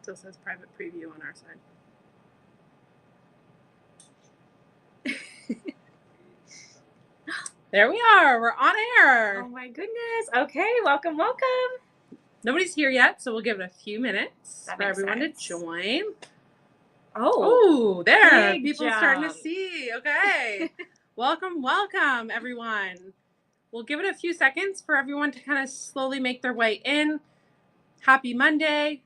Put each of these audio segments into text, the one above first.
Still says private preview on our side. There we are. We're on air. Oh my goodness. Okay, welcome. Nobody's here yet, so we'll give it a few minutes for everyone to join. Oh, there. People starting to see. Okay. Welcome, everyone. We'll give it a few seconds for everyone to kind of slowly make their way in. Happy Monday.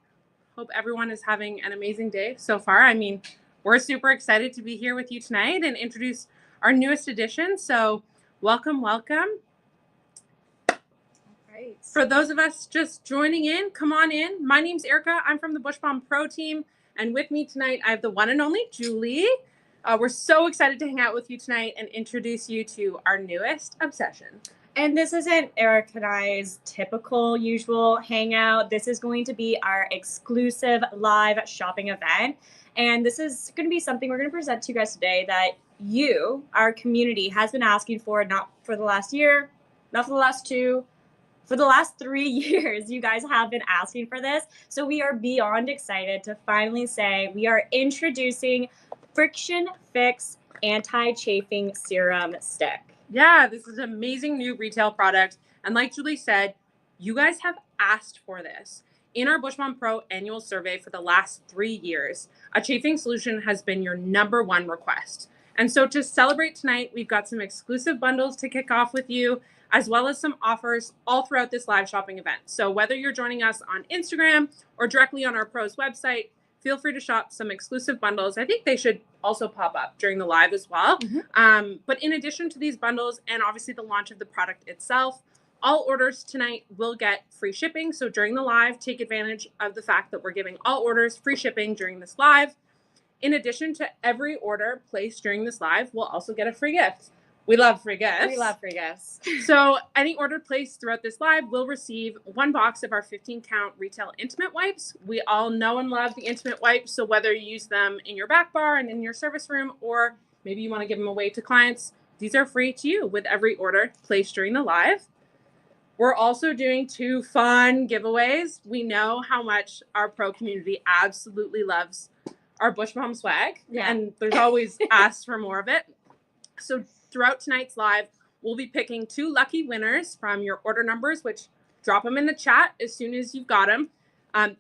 Hope everyone is having an amazing day so far. I mean, we're super excited to be here with you tonight and introduce our newest edition. So welcome. Right. For those of us just joining in, come on in. My name's Erica. I'm from the Bushbalm Pro team. And with me tonight, I have the one and only Julie. We're so excited to hang out with you tonight and introduce you to our newest obsession. And this isn't Erica and I's typical usual hangout. This is going to be our exclusive live shopping event. And this is going to be something we're going to present to you guys today that you, our community, has been asking for, not for the last year, not for the last 2, for the last 3 years. You guys have been asking for this. So we are beyond excited to finally say we are introducing Friction Fix Anti-Chafing Serum Stick. Yeah, this is an amazing new retail product. And like Julie said, you guys have asked for this. In our Bushbalm Pro annual survey for the last 3 years, a chafing solution has been your #1 request. And so to celebrate tonight, we've got some exclusive bundles to kick off with you, as well as some offers all throughout this live shopping event. So whether you're joining us on Instagram or directly on our Pro's website, feel free to shop some exclusive bundles. I think they should also pop up during the live as well. Mm-hmm. But in addition to these bundles and obviously the launch of the product itself, all orders tonight will get free shipping. So during the live, take advantage of the fact that we're giving all orders free shipping during this live. In addition to every order placed during this live, we'll also get a free gift. We love free gifts. We love free gifts. So any order placed throughout this live will receive 1 box of our 15-count retail intimate wipes. We all know and love the intimate wipes. So whether you use them in your back bar and in your service room, or maybe you want to give them away to clients, these are free to you with every order placed during the live. We're also doing 2 fun giveaways. We know how much our pro community absolutely loves our Bushbalm swag. Yeah. And there's always asked for more of it. So throughout tonight's live, we'll be picking 2 lucky winners from your order numbers, which drop them in the chat as soon as you've got them.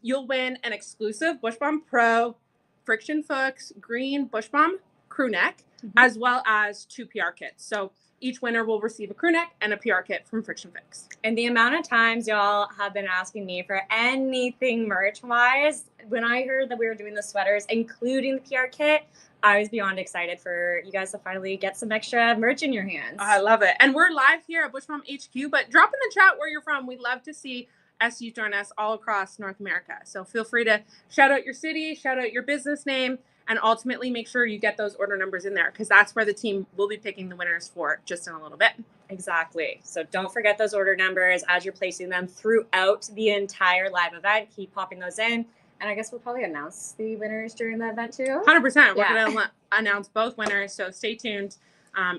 You'll win an exclusive Bushbalm Pro Friction Fix Green Bushbalm crew neck, as well as 2 PR kits. So each winner will receive a crew neck and a PR kit from Friction Fix. And the amount of times y'all have been asking me for anything merch-wise, when I heard that we were doing the sweaters, including the PR kit, I was beyond excited for you guys to finally get some extra merch in your hands. I love it. And we're live here at Bushbalm HQ, but drop in the chat where you're from. We'd love to see SU join us all across North America. So feel free to shout out your city, shout out your business name, and ultimately make sure you get those order numbers in there, because that's where the team will be picking the winners for just in a little bit. Exactly. So don't forget those order numbers as you're placing them throughout the entire live event. Keep popping those in. And I guess we'll probably announce the winners during the event too. 100%. We're going to announce both winners. So stay tuned.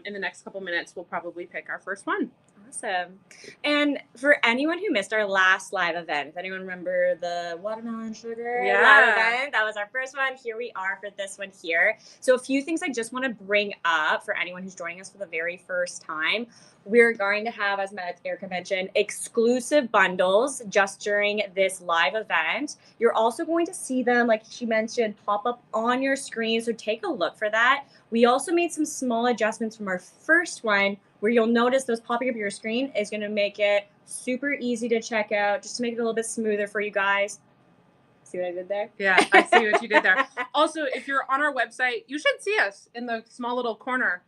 In the next couple minutes, we'll probably pick our first one. Awesome. And for anyone who missed our last live event, if anyone remember the watermelon sugar live event, that was our first one. Here we are for this one here. So a few things I just want to bring up for anyone who's joining us for the very first time. We're going to have, as Erica mentioned, exclusive bundles just during this live event. You're also going to see them, like she mentioned, pop up on your screen. So take a look for that. We also made some small adjustments from our first one, where you'll notice those popping up your screen is going to make it super easy to check out, just to make it a little bit smoother for you guys. See what I did there? Yeah, I see what you did there. Also, if you're on our website, you should see us in the small little corner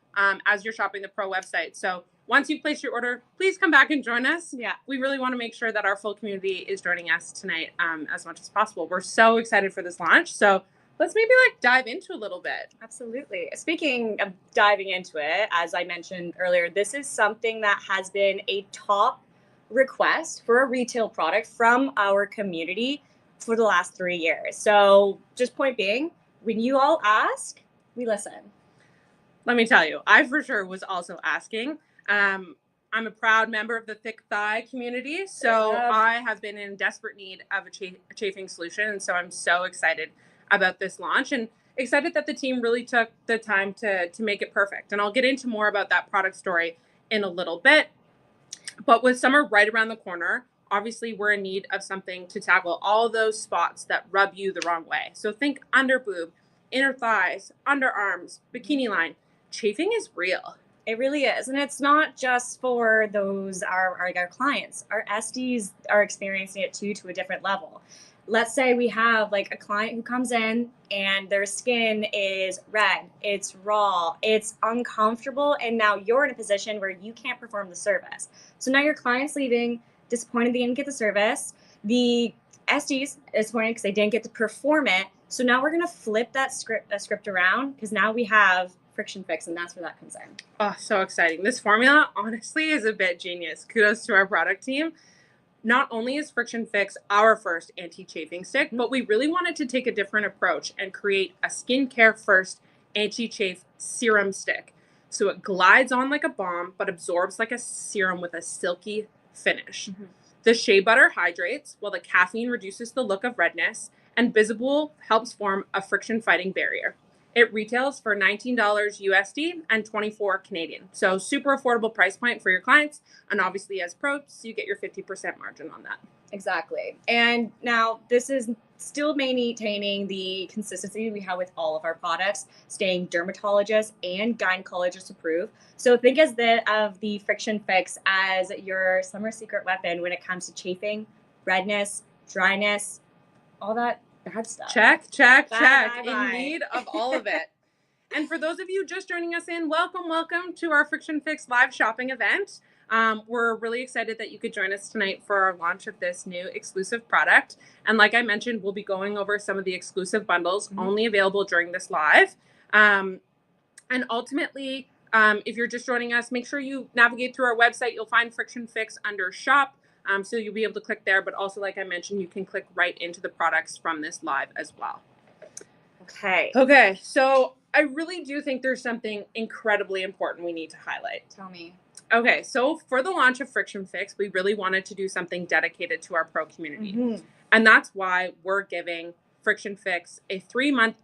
as you're shopping the Pro website. So once you place your order, please come back and join us. Yeah. We really want to make sure that our full community is joining us tonight as much as possible. We're so excited for this launch. So let's maybe dive into a little bit. Absolutely. Speaking of diving into it, as I mentioned earlier, this is something that has been a top request for a retail product from our community for the last 3 years. So just point being, when you all ask, we listen. Let me tell you, I for sure was also asking. I'm a proud member of the thick thigh community, so I have been in desperate need of a chafing solution, and so I'm so excited about this launch and excited that the team really took the time to make it perfect. And I'll get into more about that product story in a little bit. But with summer right around the corner, obviously we're in need of something to tackle all those spots that rub you the wrong way. So think under boob, inner thighs, underarms, bikini line. Chafing is real. It really is. And it's not just for those, our clients. Our SDs are experiencing it too, to a different level. Let's say we have like a client who comes in and their skin is red, it's raw, it's uncomfortable, and now you're in a position where you can't perform the service. So now your client's leaving, disappointed they didn't get the service. The SDs disappointed because they didn't get to perform it. So now we're going to flip that script around, because now we have Friction Fix, and that's where that comes in. Oh, so exciting. This formula honestly is a bit genius. Kudos to our product team. Not only is Friction Fix our first anti-chafing stick, but we really wanted to take a different approach and create a skincare first anti-chafe serum stick. So it glides on like a balm, but absorbs like a serum with a silky finish. The shea butter hydrates, while the caffeine reduces the look of redness, and Visible helps form a friction fighting barrier. It retails for $19 USD and $24 Canadian. So super affordable price point for your clients. And obviously as pros, you get your 50% margin on that. Exactly. And now this is still maintaining the consistency we have with all of our products, staying dermatologist and gynecologist approved. So think of the Friction Fix as your summer secret weapon when it comes to chafing, redness, dryness, all that bad stuff. Check. In need of all of it. And for those of you just joining us in, welcome to our Friction Fix live shopping event. We're really excited that you could join us tonight for our launch of this new exclusive product. And like I mentioned, we'll be going over some of the exclusive bundles only available during this live. And ultimately, if you're just joining us, make sure you navigate through our website. You'll find Friction Fix under shop. So you'll be able to click there, but also, like I mentioned, you can click right into the products from this live as well. Okay. So I really do think there's something incredibly important we need to highlight. Tell me. Okay. So for the launch of Friction Fix, we really wanted to do something dedicated to our pro community. And that's why we're giving Friction Fix a 3-month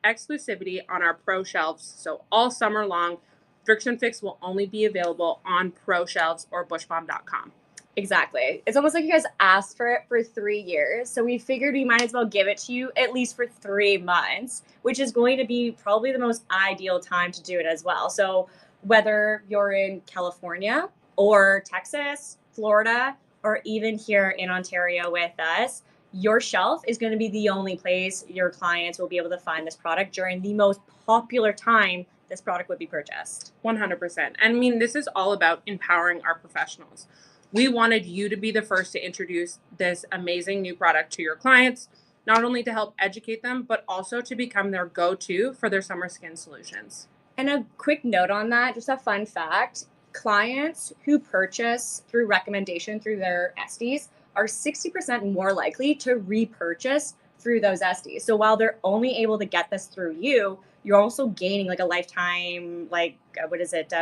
exclusivity on our pro shelves. So all summer long, Friction Fix will only be available on pro shelves or bushbalm.com. Exactly. It's almost like you guys asked for it for 3 years. So we figured we might as well give it to you at least for 3 months, which is going to be probably the most ideal time to do it as well. So whether you're in California or Texas, Florida, or even here in Ontario with us, your shelf is going to be the only place your clients will be able to find this product during the most popular time this product would be purchased. 100%. I mean, this is all about empowering our professionals. We wanted you to be the first to introduce this amazing new product to your clients, not only to help educate them, but also to become their go-to for their summer skin solutions. And a quick note on that, just a fun fact, clients who purchase through recommendation through their SDs are 60% more likely to repurchase through those SDs. So while they're only able to get this through you, you're also gaining like a lifetime,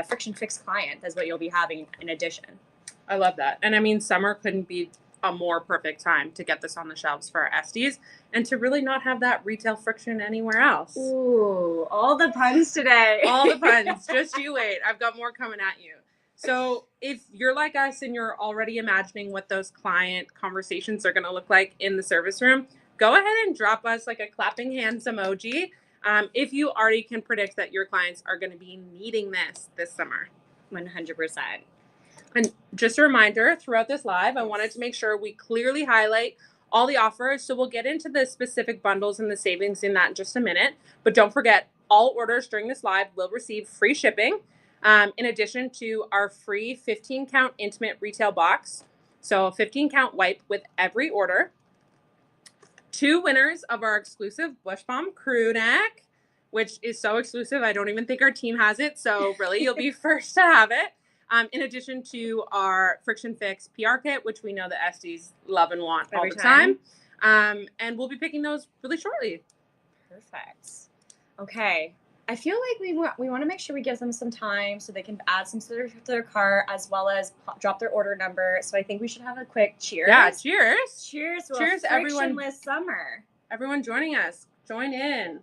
Friction Fix client. That's what you'll be having in addition. I love that. And I mean, summer couldn't be a more perfect time to get this on the shelves for our SDs and to really not have that retail friction anywhere else. Ooh, all the puns today. All the puns. Just you wait. I've got more coming at you. So if you're like us and you're already imagining what those client conversations are going to look like in the service room, go ahead and drop us like a clapping hands emoji if you already can predict that your clients are going to be needing this summer. 100%. And just a reminder, throughout this live, I wanted to make sure we clearly highlight all the offers. So we'll get into the specific bundles and the savings in that in just a minute. But don't forget, all orders during this live will receive free shipping, in addition to our free 15-count intimate retail box. So a 15-count wipe with every order. 2 winners of our exclusive Bushbalm crew neck, which is so exclusive. I don't even think our team has it. So really, you'll be first to have it. In addition to our Friction Fix PR kit, which we know the SDs love and want all the time. And we'll be picking those really shortly. Perfect. Okay. I feel like we want to make sure we give them some time so they can add some to their cart, as well as drop their order number. So I think we should have a quick cheers. Yeah, cheers. Cheers to Cheers, a everyone. frictionless summer. Everyone joining us, join in.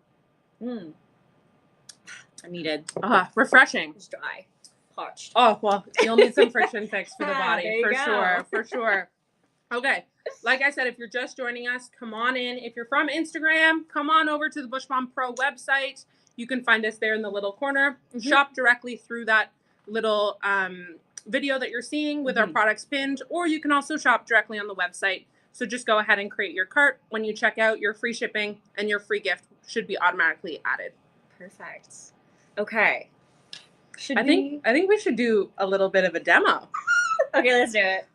I needed. Refreshing. It's dry. Parched. Oh, well, you'll need some friction fix for the body, for go. sure, for sure. Okay, like I said, if you're just joining us, come on in. If you're from Instagram, come on over to the Bushbalm Pro website. You can find us there in the little corner. Shop directly through that little video that you're seeing with our products pinned, or you can also shop directly on the website. So just go ahead and create your cart. When you check out, your free shipping and your free gift should be automatically added. Perfect. Okay. I think we should do a little bit of a demo. Okay, let's do it.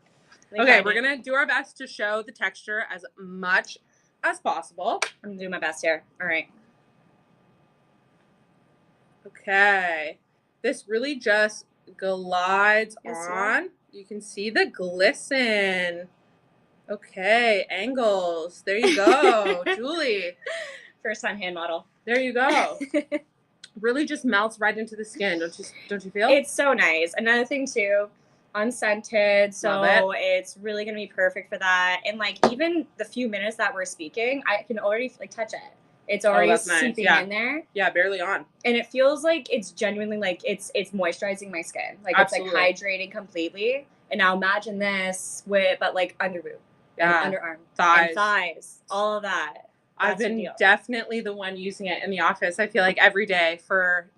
Okay, we're going to do our best to show the texture as much as possible. I'm going to do my best here. All right. Okay. This really just glides on. You can see the glisten. Okay, angles. There you go, Julie. First time hand model. There you go. Really just melts right into the skin. Don't you feel? It's so nice. Another thing too, unscented, so it's really gonna be perfect for that. And like even the few minutes that we're speaking, I can already like touch it. It's already seeping in there. Yeah, barely on. And it feels like it's genuinely like it's moisturizing my skin. Like Absolutely. It's like hydrating completely. And now imagine this with but like underboob. Yeah. Underarm. Thighs. All of that. I've been definitely the one using it in the office. I feel like every day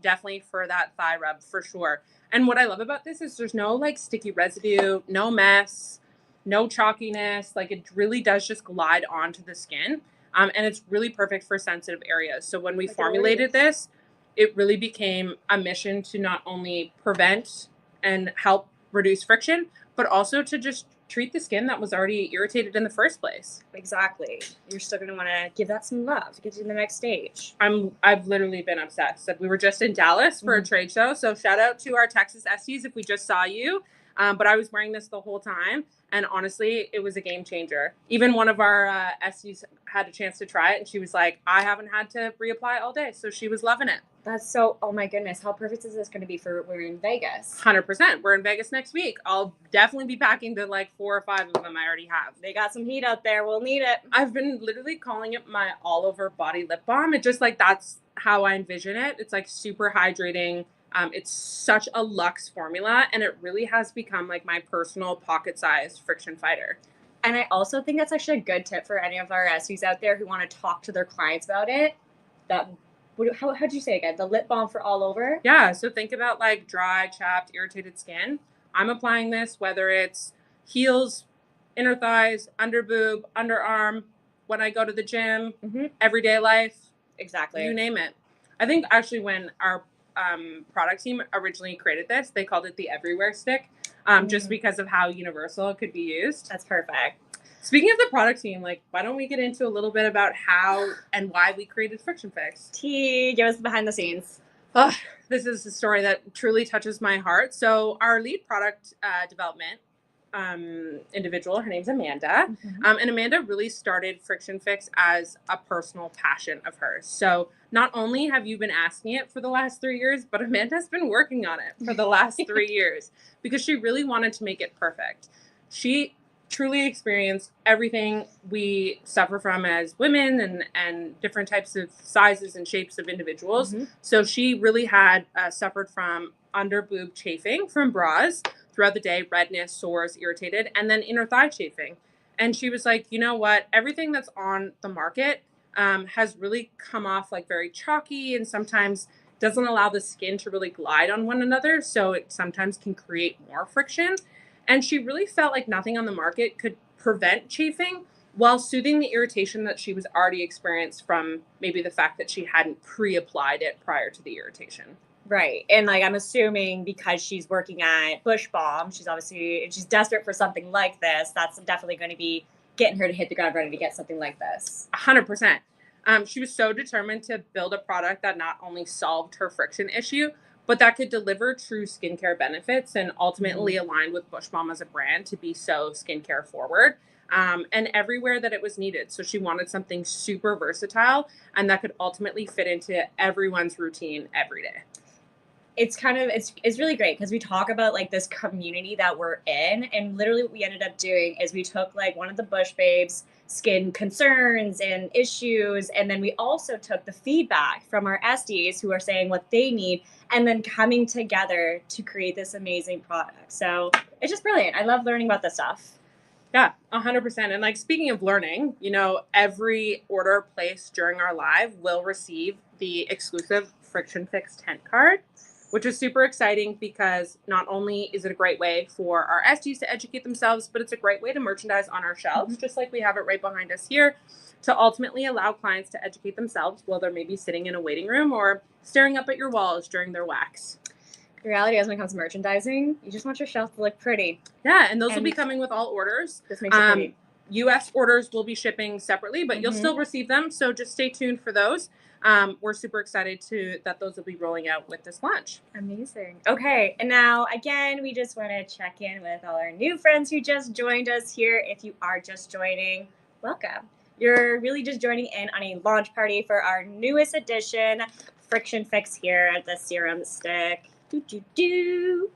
definitely for that thigh rub for sure. And what I love about this is there's no like sticky residue, no mess, no chalkiness. Like it really does just glide onto the skin. And it's really perfect for sensitive areas. So when we formulated this, it really became a mission to not only prevent and help reduce friction, but also to just treat the skin that was already irritated in the first place. Exactly. You're still going to want to give that some love to get you to the next stage. I've literally been obsessed. We were just in Dallas for a trade show. So shout out to our Texas Esties if we just saw you. But I was wearing this the whole time. And honestly, it was a game changer. Even one of our Esties had a chance to try it. And she was like, I haven't had to reapply all day. So she was loving it. That's so, oh my goodness. How perfect is this going to be for we're in Vegas? 100%. We're in Vegas next week. I'll definitely be packing the like 4 or 5 of them I already have. They got some heat out there. We'll need it. I've been literally calling it my all over body lip balm. It just like, that's how I envision it. It's like super hydrating. It's such a luxe formula, and it really has become like my personal pocket-sized friction fighter. And I also think that's actually a good tip for any of our SUs out there who want to talk to their clients about it. How'd you say again? The lip balm for all over? Yeah, so think about like dry, chapped, irritated skin. I'm applying this whether it's heels, inner thighs, under boob, underarm, when I go to the gym, everyday life. Exactly. You name it. I think actually when our product team originally created this, they called it the everywhere stick, just because of how universal it could be used. That's perfect. Speaking of the product team, like, why don't we get into a little bit about how and why we created Friction Fix? Give us the behind the scenes. Oh, this is a story that truly touches my heart. So our lead product development individual, her name's Amanda. And Amanda really started Friction Fix as a personal passion of hers. So not only have you been asking it for the last 3 years, but Amanda's been working on it for the last 3 years because she really wanted to make it perfect. She truly experienced everything we suffer from as women and different types of sizes and shapes of individuals. So she really had suffered from under boob chafing from bras throughout the day, redness, sores, irritated, and then inner thigh chafing. And she was like, you know what? Everything that's on the market has really come off like very chalky and sometimes doesn't allow the skin to really glide on one another. So it sometimes can create more friction. And she really felt like nothing on the market could prevent chafing while soothing the irritation that she was already experienced from maybe the fact that she hadn't pre-applied it prior to the irritation. Right. And like, I'm assuming because she's working at Bushbalm, she's desperate for something like this. That's definitely going to be getting her to hit the ground running to get something like this. 100%. She was so determined to build a product that not only solved her friction issue, but that could deliver true skincare benefits and ultimately align with Bushbalm as a brand to be so skincare forward. and everywhere that it was needed. So she wanted something super versatile and that could ultimately fit into everyone's routine every day. It's really great because we talk about like this community that we're in, and literally what we ended up doing is we took like one of the Bush Babes skin concerns and issues, and then we also took the feedback from our SDs who are saying what they need, and then coming together to create this amazing product. So it's just brilliant. I love learning about this stuff. Yeah, 100%. And like, speaking of learning, you know, every order placed during our live will receive the exclusive Friction Fix tent card, which is super exciting because not only is it a great way for our SDs to educate themselves, but it's a great way to merchandise on our shelves, just like we have it right behind us here, to ultimately allow clients to educate themselves while they're maybe sitting in a waiting room or staring up at your walls during their wax. The reality is, when it comes to merchandising, you just want your shelf to look pretty. Yeah, and those will be coming with all orders. This makes it pretty. US orders will be shipping separately, but you'll still receive them, so just stay tuned for those. We're super excited that those will be rolling out with this launch. Amazing. Okay, and now again, we just want to check in with all our new friends who just joined us here. If you are just joining, welcome. You're really just joining in on a launch party for our newest edition, Friction Fix here at the Serum Stick.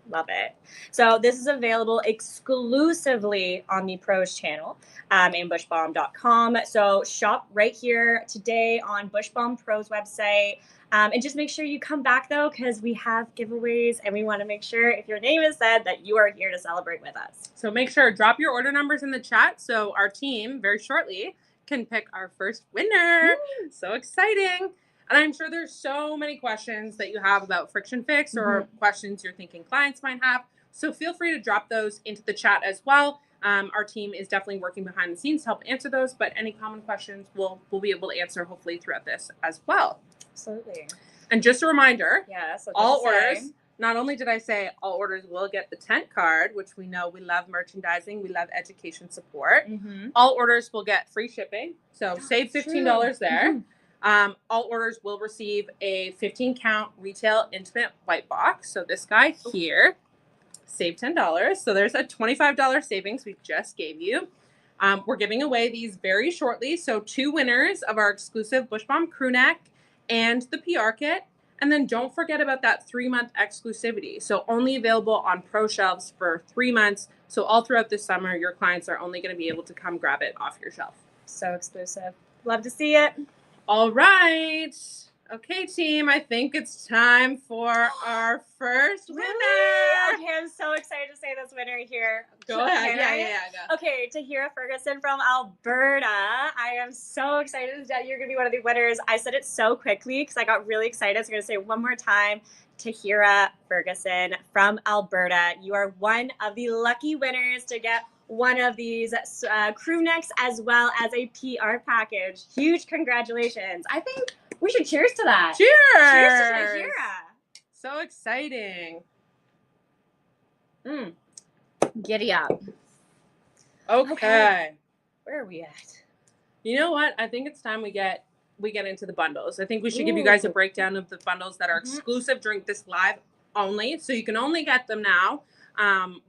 Love it. So this is available exclusively on the Pros channel in bushbalm.com. So shop right here today on Bushbalm Pro's website. And just make sure you come back, though, because we have giveaways, and we want to make sure if your name is said that you are here to celebrate with us. So make sure, drop your order numbers in the chat so our team very shortly can pick our first winner. Woo! So exciting. And I'm sure there's so many questions that you have about Friction Fix or questions you're thinking clients might have. So feel free to drop those into the chat as well. Our team is definitely working behind the scenes to help answer those, but any common questions we'll be able to answer hopefully throughout this as well. Absolutely. And just a reminder, yes, all orders, not only did I say all orders will get the tent card, which we know we love merchandising, we love education support. All orders will get free shipping. So save $15 there. All orders will receive a 15 count retail intimate white box. So this guy here, save $10. So there's a $25 savings we just gave you. We're giving away these very shortly. So 2 winners of our exclusive Bushbalm crew neck and the PR kit. And then don't forget about that 3-month exclusivity. So only available on Pro shelves for 3 months. So all throughout this summer, your clients are only going to be able to come grab it off your shelf. So exclusive. Love to see it. All right. Okay, team, I think it's time for our first winner. Okay, I'm so excited to say this winner here. Go ahead. Yeah. Go. Okay, Tahira Ferguson from Alberta. I am so excited that you're going to be one of the winners. I said it so quickly because I got really excited. So I'm going to say it one more time. Tahira Ferguson from Alberta. You are one of the lucky winners to get one of these crew necks as well as a PR package. Huge congratulations. I think we should cheers to that. Cheers. Cheers to Tahira. So exciting. Giddy up. Okay. Where are we at? You know what? I think it's time we get into the bundles. I think we should give you guys a breakdown of the bundles that are exclusive during this live only. So you can only get them now.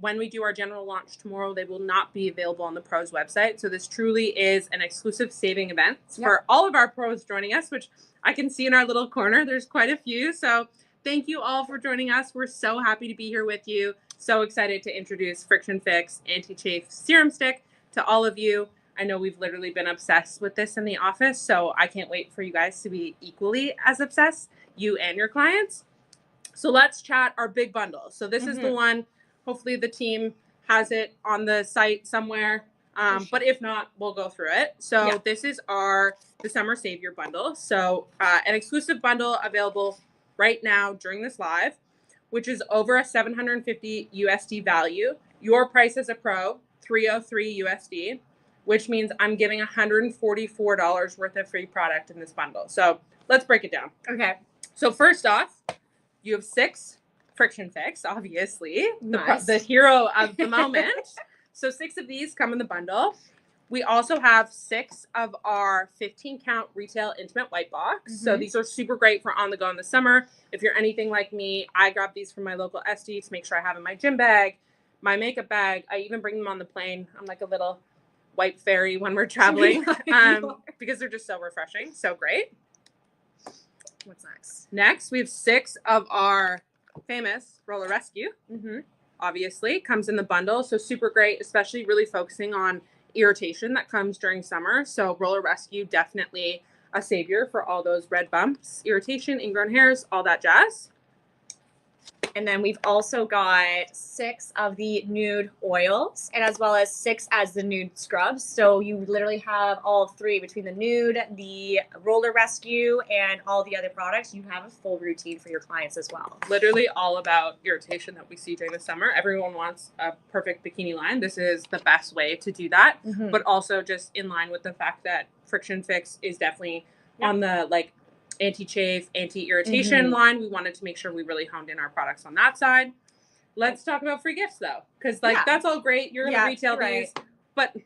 When we do our general launch tomorrow, they will not be available on the Pros website. So this truly is an exclusive saving event for all of our Pros joining us, which I can see in our little corner. There's quite a few. So thank you all for joining us. We're so happy to be here with you. So excited to introduce Friction Fix Anti-Chafe Serum Stick to all of you. I know we've literally been obsessed with this in the office, so I can't wait for you guys to be equally as obsessed, you and your clients. So let's chat our big bundle. So this is the one. Hopefully the team has it on the site somewhere. But if not, we'll go through it. So this is the Summer Savior bundle. So an exclusive bundle available right now during this live, which is over a 750 USD value. Your price as a pro, 303 USD, which means I'm giving $144 worth of free product in this bundle. So let's break it down. Okay. So first off, you have 6 Friction Fix, obviously, nice. the hero of the moment. So 6 of these come in the bundle. We also have 6 of our 15 count retail intimate white box. So these are super great for on the go in the summer. If you're anything like me, I grab these from my local SD to make sure I have in my gym bag, my makeup bag. I even bring them on the plane. I'm like a little wipe fairy when we're traveling because they're just so refreshing. So great. What's next? Next, we have 6 of our famous Roller Rescue. Mm-hmm. Obviously, comes in the bundle. So super great, especially really focusing on irritation that comes during summer. So Roller Rescue, definitely a savior for all those red bumps, irritation, ingrown hairs, all that jazz. And then we've also got 6 of the nude oils, and as well as 6 as the nude scrubs. So you literally have all 3 between the nude, the Roller Rescue, and all the other products. You have a full routine for your clients as well. Literally all about irritation that we see during the summer. Everyone wants a perfect bikini line. This is the best way to do that, but also just in line with the fact that Friction Fix is definitely on the like anti-chafe, anti-irritation line. We wanted to make sure we really honed in our products on that side. Let's talk about free gifts though, because like that's all great. You're gonna retail these, but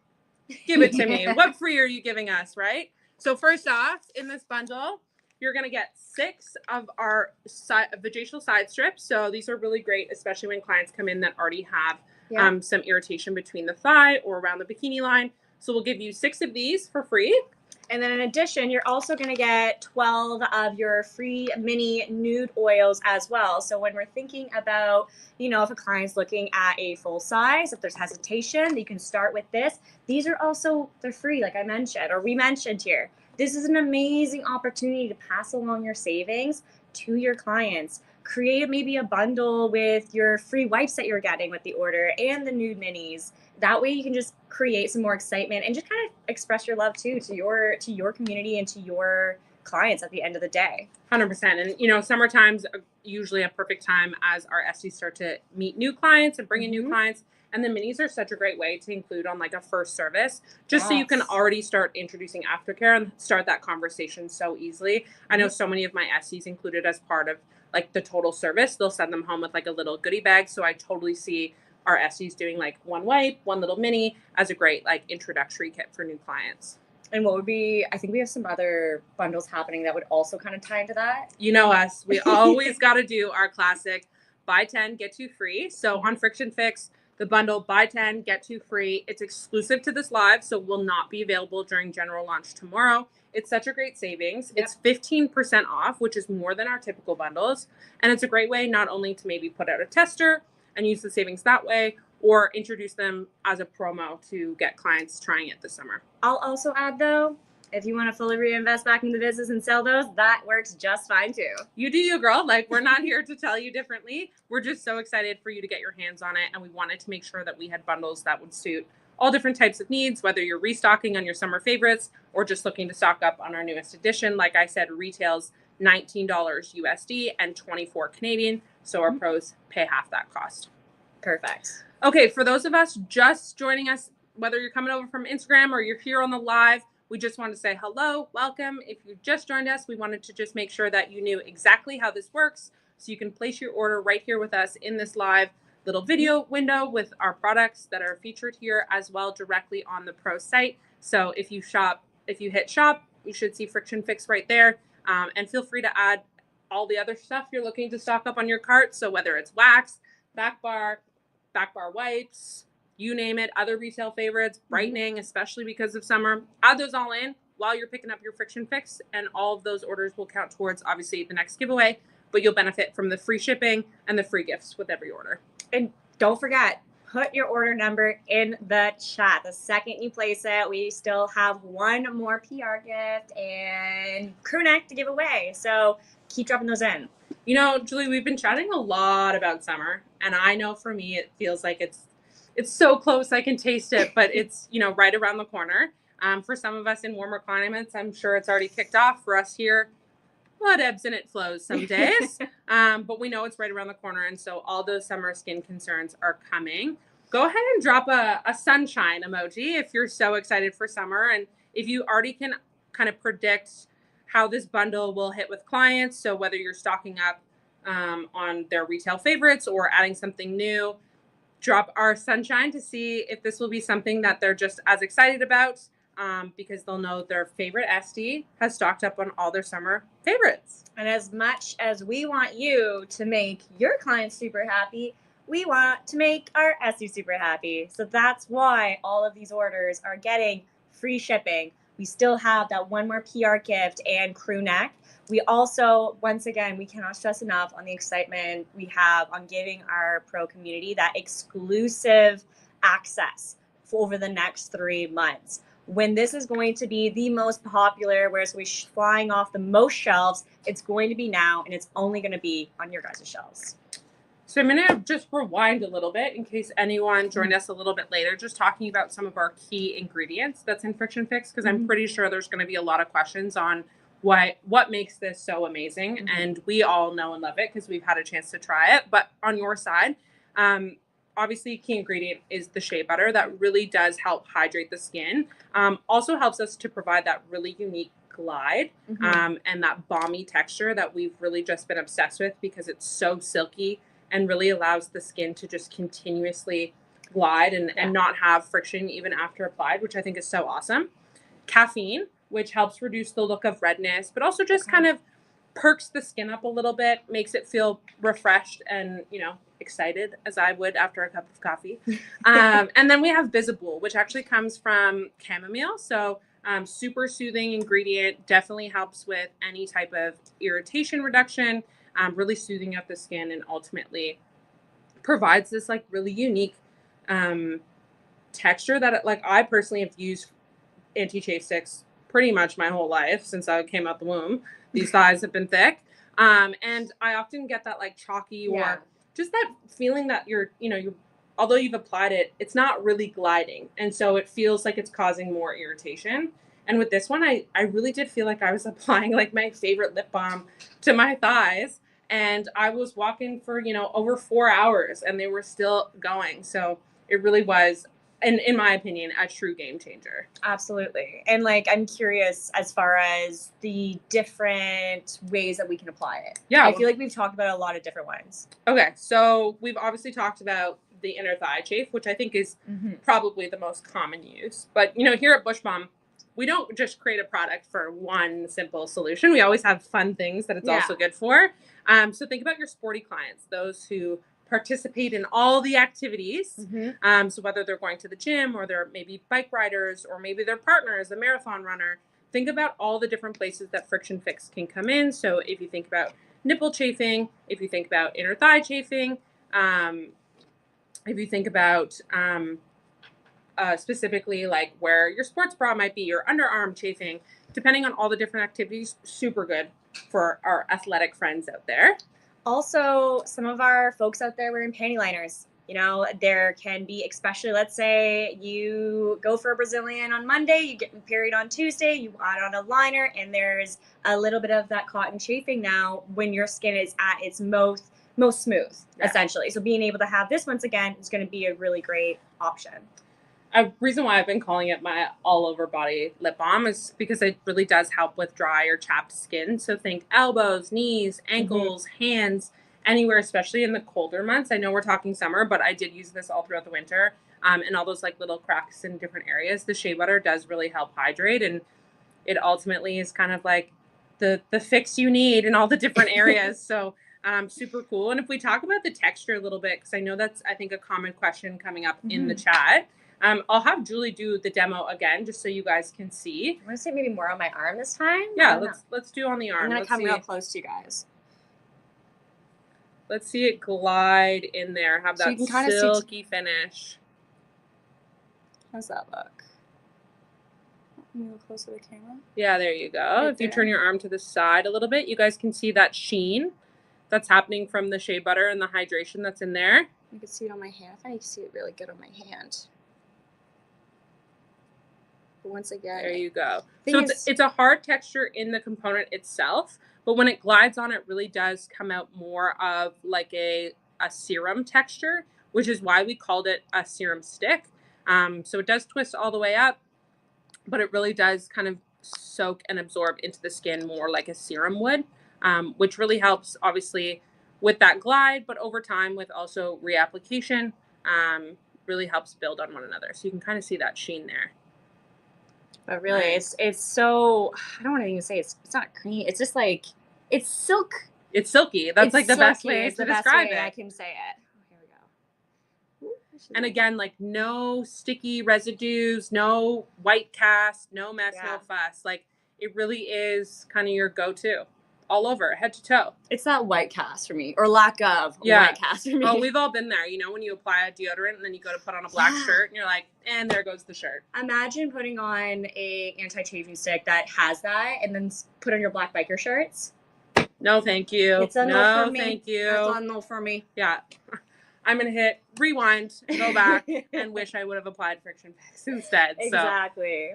give it to me. What free are you giving us, right? So first off, in this bundle, you're gonna get 6 of our vajacial side strips. So these are really great, especially when clients come in that already have some irritation between the thigh or around the bikini line. So we'll give you 6 of these for free. And then in addition, you're also going to get 12 of your free mini nude oils as well. So when we're thinking about, you know, if a client's looking at a full size, if there's hesitation, you can start with this. These are also, they're free, like I mentioned, or we mentioned here. This is an amazing opportunity to pass along your savings to your clients. Create maybe a bundle with your free wipes that you're getting with the order and the nude minis. That way you can just create some more excitement and just kind of express your love too to your community and to your clients at the end of the day. 100%. And you know, summertime's usually a perfect time as our SDs start to meet new clients and bring in new clients. And the minis are such a great way to include on like a first service, just so you can already start introducing aftercare and start that conversation so easily. I know so many of my SDs included as part of like the total service. They'll send them home with like a little goodie bag. So I totally see our SDs doing like one wipe, one little mini as a great like introductory kit for new clients. And what would be, I think we have some other bundles happening that would also kind of tie into that. You know us, we always got to do our classic buy 10, get 2 free. So on Friction Fix, the bundle buy 10, get 2 free. It's exclusive to this live, so will not be available during general launch tomorrow. It's such a great savings. It's 15% off, which is more than our typical bundles. And it's a great way not only to maybe put out a tester and use the savings that way, or introduce them as a promo to get clients trying it this summer. I'll also add though, if you want to fully reinvest back into the business and sell those, that works just fine too. You do you, girl. Like, we're not here to tell you differently. We're just so excited for you to get your hands on it. And we wanted to make sure that we had bundles that would suit all different types of needs, whether you're restocking on your summer favorites or just looking to stock up on our newest edition. Like I said, retails $19 USD and 24 Canadian. So our pros pay half that cost. Perfect. Okay, for those of us just joining us, whether you're coming over from Instagram or you're here on the live, we just want to say hello, welcome. If you just joined us, we wanted to just make sure that you knew exactly how this works so you can place your order right here with us in this live little video window with our products that are featured here as well directly on the Pro site. So if you hit shop, you should see Friction Fix right there. And feel free to add all the other stuff you're looking to stock up on your cart. So whether it's wax, back bar wipes, you name it, other retail favorites, brightening, especially because of summer, add those all in while you're picking up your Friction Fix, and all of those orders will count towards obviously the next giveaway, but you'll benefit from the free shipping and the free gifts with every order. And don't forget, put your order number in the chat. The second you place it, we still have one more PR gift and crew neck to give away. So keep dropping those in. You know, Julie, we've been chatting a lot about summer, and I know for me it feels like it's so close I can taste it, but it's, you know, right around the corner. For some of us in warmer climates, I'm sure it's already kicked off. For us here, well, it ebbs and it flows some days, but we know it's right around the corner, and so all those summer skin concerns are coming. Go ahead and drop a sunshine emoji if you're so excited for summer, and if you already can kind of predict how this bundle will hit with clients. So whether you're stocking up on their retail favorites or adding something new, drop our sunshine to see if this will be something that they're just as excited about, because they'll know their favorite SD has stocked up on all their summer favorites. And as much as we want you to make your clients super happy, we want to make our Essie super happy. So that's why all of these orders are getting free shipping. We still have that one more PR gift and crew neck. We also, once again, we cannot stress enough on the excitement we have on giving our pro community that exclusive access for over the next 3 months. When this is going to be the most popular, whereas we're flying off the most shelves, it's going to be now, and it's only going to be on your guys' shelves. So I'm going to just rewind a little bit in case anyone joined us a little bit later, just talking about some of our key ingredients that's in Friction Fix, because I'm pretty sure there's going to be a lot of questions on what makes this so amazing. And we all know and love it because we've had a chance to try it. But on your side, obviously key ingredient is the shea butter that really does help hydrate the skin. Also helps us to provide that really unique glide and that balmy texture that we've really just been obsessed with because it's so silky and really allows the skin to just continuously glide and not have friction even after applied, which I think is so awesome. Caffeine, which helps reduce the look of redness, but also just kind of perks the skin up a little bit, makes it feel refreshed and, you know, excited as I would after a cup of coffee. And then we have Visible, which actually comes from chamomile. So super soothing ingredient, definitely helps with any type of irritation reduction, really soothing up the skin, and ultimately provides this like really unique texture that like I personally have used anti-chafe sticks pretty much my whole life since I came out the womb. These thighs have been thick. And I often get that like chalky or just that feeling that you're although you've applied it, it's not really gliding. And so it feels like it's causing more irritation. And with this one, I really did feel like I was applying like my favorite lip balm to my thighs. And I was walking for, over 4 hours and they were still going. So it really was, and in my opinion, a true game changer. Absolutely. And like, I'm curious as far as the different ways that we can apply it. Yeah. I feel like we've talked about a lot of different ones. Okay. So we've obviously talked about the inner thigh chafe, which I think is probably the most common use. But, here at Bushbalm, we don't just create a product for one simple solution. We always have fun things that it's also good for. So think about your sporty clients, those who participate in all the activities. So whether they're going to the gym or they're maybe bike riders or maybe their partner is a marathon runner, think about all the different places that Friction Fix can come in. So if you think about nipple chafing, if you think about inner thigh chafing, if you think about specifically like where your sports bra might be, your underarm chafing, depending on all the different activities, super good for our athletic friends out there. Also, some of our folks out there wearing panty liners. There can be, especially let's say you go for a Brazilian on Monday, you get your period on Tuesday, you add on a liner, and there's a little bit of that cotton chafing now when your skin is at its most smooth, essentially. So being able to have this once again is going to be a really great option. A reason why I've been calling it my all over body lip balm is because it really does help with dry or chapped skin. So think elbows, knees, ankles, hands, anywhere, especially in the colder months. I know we're talking summer, but I did use this all throughout the winter. And all those like little cracks in different areas. The shea butter does really help hydrate, and it ultimately is kind of like the fix you need in all the different areas. So super cool. And if we talk about the texture a little bit, because I know that's, I think, a common question coming up in the chat. I'll have Julie do the demo again, just so you guys can see. I want to say maybe more on my arm this time. Yeah, let's do on the arm. I'm gonna come real close to you guys. Let's see it glide in there. Have that silky finish. How's that look? Move close to the camera. Yeah, there you go. If you turn your arm to the side a little bit, you guys can see that sheen that's happening from the shea butter and the hydration that's in there. You can see it on my hand. I think you can see it really good on my hand. But once again, there you go. So it's a hard texture in the component itself, but when it glides on, it really does come out more of like a serum texture, which is why we called it a serum stick. So it does twist all the way up, but it really does kind of soak and absorb into the skin more like a serum would, which really helps obviously with that glide, but over time with also reapplication, really helps build on one another. So you can kind of see that sheen there. But really, it's so, I don't want to even say it's not cream. It's just like, it's silk. It's silky. That's like the best way to describe it. I can say it. Here we go. And again, like no sticky residues, no white cast, no mess, no fuss. Like it really is kind of your go-to all over, head to toe. It's that white cast for me, or lack of white cast for me. Oh, we've all been there. You know, when you apply a deodorant and then you go to put on a black shirt and you're like, and there goes the shirt. Imagine putting on a anti-chafing stick that has that and then put on your black biker shirts. No, thank you. It's a no for me. Thank you. That's a no for me. Yeah. I'm going to hit rewind, go back, and wish I would have applied Friction Fix instead. Exactly.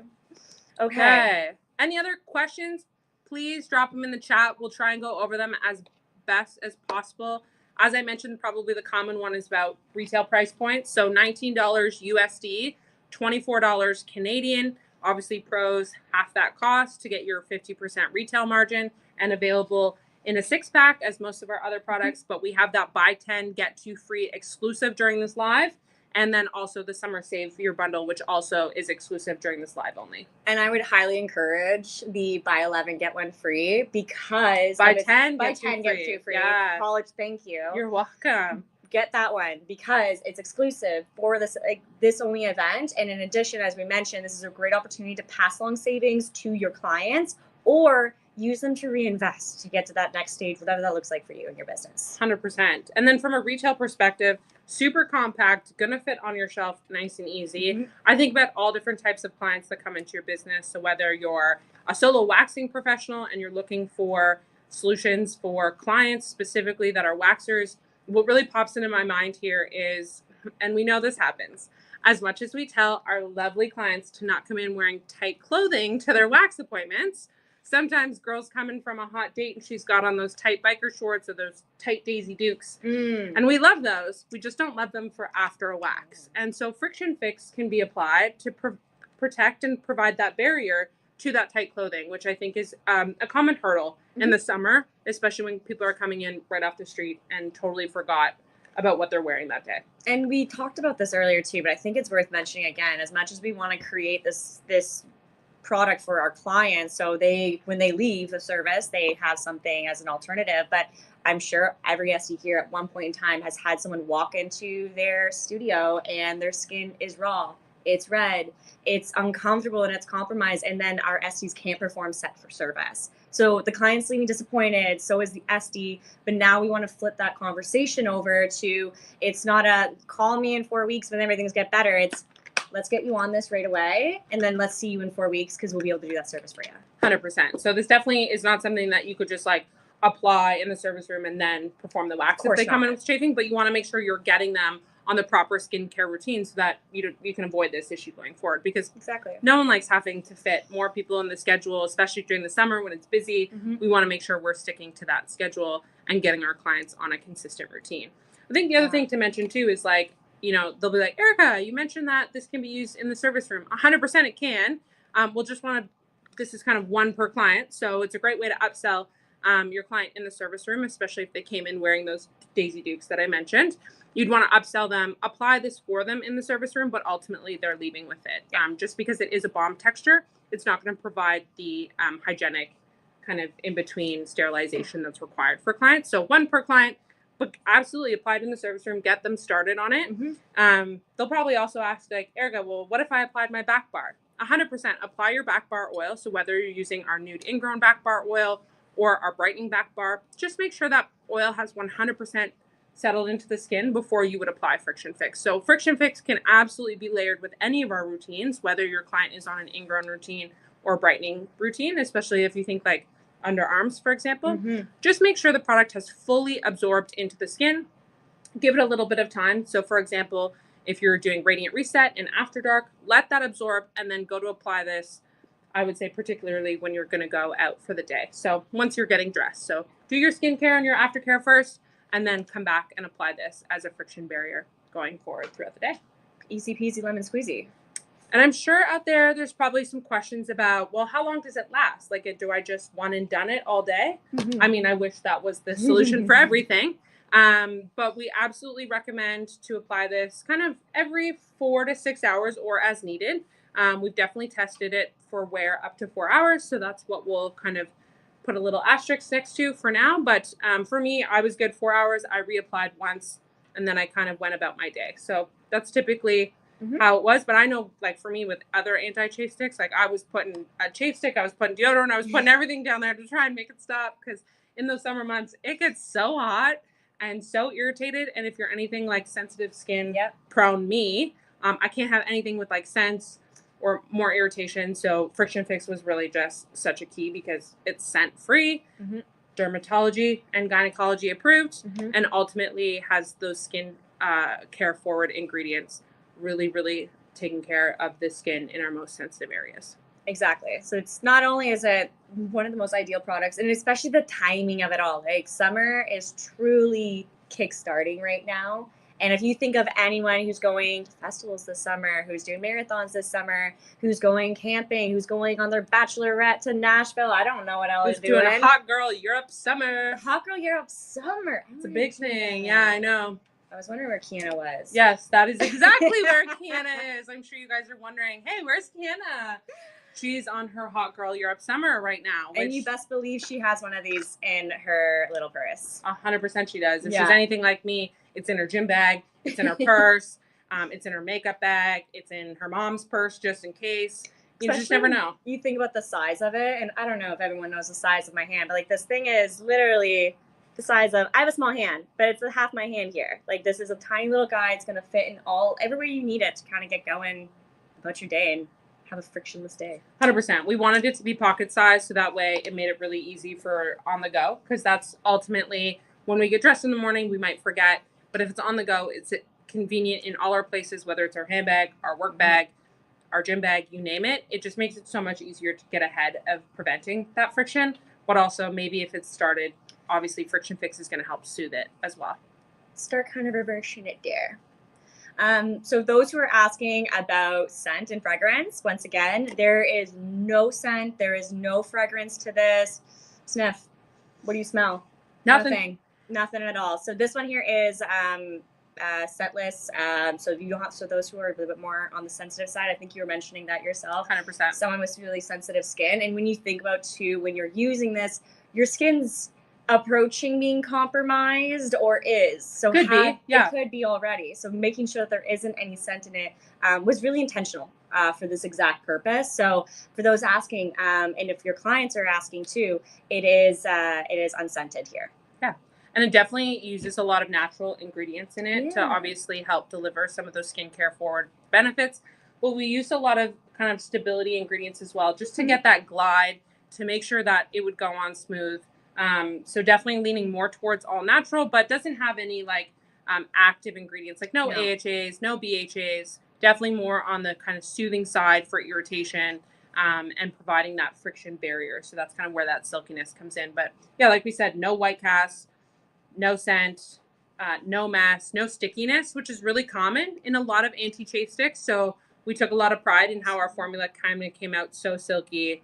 So. Okay. Any other questions? Please drop them in the chat. We'll try and go over them as best as possible. As I mentioned, probably the common one is about retail price points. So $19 USD, $24 Canadian. Obviously, pros half that cost to get your 50% retail margin, and available in a 6-pack as most of our other products. But we have that buy 10, get 2 free exclusive during this live. And then also the summer save for your bundle, which also is exclusive during this live only. And I would highly encourage the buy 11, get 1 free, because buy 10, buy get 10, 2 get free. 2 free. Yeah. College, thank you. You're welcome. Get that one because it's exclusive for this only event. And in addition, as we mentioned, this is a great opportunity to pass along savings to your clients or use them to reinvest to get to that next stage, whatever that looks like for you and your business. 100%. And then from a retail perspective, super compact, gonna fit on your shelf nice and easy. I think about all different types of clients that come into your business. So whether you're a solo waxing professional and you're looking for solutions for clients specifically that are waxers, what really pops into my mind here is, and we know this happens, as much as we tell our lovely clients to not come in wearing tight clothing to their wax appointments, sometimes girls come in from a hot date and she's got on those tight biker shorts or those tight Daisy Dukes. And we love those. We just don't love them for after a wax. And so Friction Fix can be applied to protect and provide that barrier to that tight clothing, which I think is a common hurdle in the summer, especially when people are coming in right off the street and totally forgot about what they're wearing that day. And we talked about this earlier too, but I think it's worth mentioning again, as much as we want to create this product for our clients, so when they leave the service, they have something as an alternative. But I'm sure every SD here at one point in time has had someone walk into their studio and their skin is raw, it's red, it's uncomfortable, and it's compromised, and then our SDs can't perform set for service. So the client's leaving disappointed, so is the SD, but now we want to flip that conversation over to, it's not a call me in 4 weeks when everything's get better, it's let's get you on this right away, and then let's see you in 4 weeks because we'll be able to do that service for you. 100%. So this definitely is not something that you could just like apply in the service room and then perform the wax if they come in with chafing, but you want to make sure you're getting them on the proper skincare routine so that you can avoid this issue going forward, because no one likes having to fit more people in the schedule, especially during the summer when it's busy. We want to make sure we're sticking to that schedule and getting our clients on a consistent routine. I think the other thing to mention too is like, you know, they'll be like, Erica, you mentioned that this can be used in the service room. 100% it can. We'll just want to, this is kind of one per client. So it's a great way to upsell your client in the service room, especially if they came in wearing those Daisy Dukes that I mentioned. You'd want to upsell them, apply this for them in the service room, but ultimately they're leaving with it. Just because it is a balm texture, it's not going to provide the hygienic kind of in-between sterilization that's required for clients. So one per client, but absolutely applied in the service room, get them started on it. They'll probably also ask like, Erica, well, what if I applied my back bar? 100% apply your back bar oil. So whether you're using our nude ingrown back bar oil or our brightening back bar, just make sure that oil has 100% settled into the skin before you would apply Friction Fix. So Friction Fix can absolutely be layered with any of our routines, whether your client is on an ingrown routine or brightening routine, especially if you think like underarms, for example. Just make sure the product has fully absorbed into the skin. Give it a little bit of time. So for example, if you're doing Radiant Reset and After Dark, let that absorb and then go to apply this, I would say particularly when you're going to go out for the day. So once you're getting dressed. So do your skincare and your aftercare first, and then come back and apply this as a friction barrier going forward throughout the day. Easy peasy lemon squeezy. And I'm sure out there's probably some questions about, well, how long does it last? Like, do I just one and done it all day? I mean, I wish that was the solution for everything. But we absolutely recommend to apply this kind of every 4 to 6 hours or as needed. We've definitely tested it for wear up to 4 hours. So that's what we'll kind of put a little asterisk next to for now. But for me, I was good 4 hours. I reapplied once. and then I kind of went about my day. So that's typically how it was. But I know, like, for me with other anti-chafe sticks, like, I was putting a chafe stick, I was putting deodorant, I was putting everything down there to try and make it stop, because in those summer months it gets so hot and so irritated. And if you're anything like sensitive skin prone me, I can't have anything with like scents or more irritation. So Friction Fix was really just such a key, because it's scent free, dermatology and gynecology approved, and ultimately has those skin care forward ingredients, really taking care of the skin in our most sensitive areas. Exactly. So it's not only is it one of the most ideal products, and especially the timing of it all. Like, summer is truly kickstarting right now. And if you think of anyone who's going to festivals this summer, who's doing marathons this summer, who's going camping, who's going on their bachelorette to Nashville, I don't know what else who's doing a Hot Girl Europe Summer. Hot Girl Europe Summer. It's a big thing. Yeah, I know. I was wondering where Kiana was. Yes, that is exactly where Kiana is. I'm sure you guys are wondering, hey, where's Kiana? She's on her Hot Girl Europe Summer right now. And you best believe she has one of these in her little purse. 100% she does. If she's anything like me, it's in her gym bag, it's in her purse, it's in her makeup bag, it's in her mom's purse just in case. You just never know. You think about the size of it, and I don't know if everyone knows the size of my hand, but like, this thing is literally the size of, I have a small hand, but it's half my hand here. Like, this is a tiny little guy. It's going to fit in everywhere you need it to kind of get going about your day and have a frictionless day. 100%. We wanted it to be pocket size, so that way it made it really easy for on the go, because that's ultimately when we get dressed in the morning, we might forget. But if it's on the go, it's convenient in all our places, whether it's our handbag, our work bag, our gym bag, you name it. It just makes it so much easier to get ahead of preventing that friction. But also, maybe if it's started, obviously Friction Fix is going to help soothe it as well. Start kind of reversing it there. So those who are asking about scent and fragrance, once again, there is no scent, there is no fragrance to this. Sniff. What do you smell? Nothing. Nothing at all. So this one here is scentless. So you don't have, so those who are a little bit more on the sensitive side, I think you were mentioning that yourself. 100%. Someone with really sensitive skin. And when you think about too, when you're using this, your skin's approaching being compromised or is. So could be. Yeah. It could be already. So making sure that there isn't any scent in it was really intentional for this exact purpose. So for those asking, and if your clients are asking too, it is unscented here. Yeah. And it definitely uses a lot of natural ingredients in it to obviously help deliver some of those skincare forward benefits. But we use a lot of kind of stability ingredients as well, just to get that glide, to make sure that it would go on smooth. So definitely leaning more towards all natural, but doesn't have any like active ingredients, like no AHAs, no BHAs, definitely more on the kind of soothing side for irritation, and providing that friction barrier. So that's kind of where that silkiness comes in. But yeah, like we said, no white cast, no scent, no mess, no stickiness, which is really common in a lot of anti-chafe sticks. So we took a lot of pride in how our formula kind of came out so silky,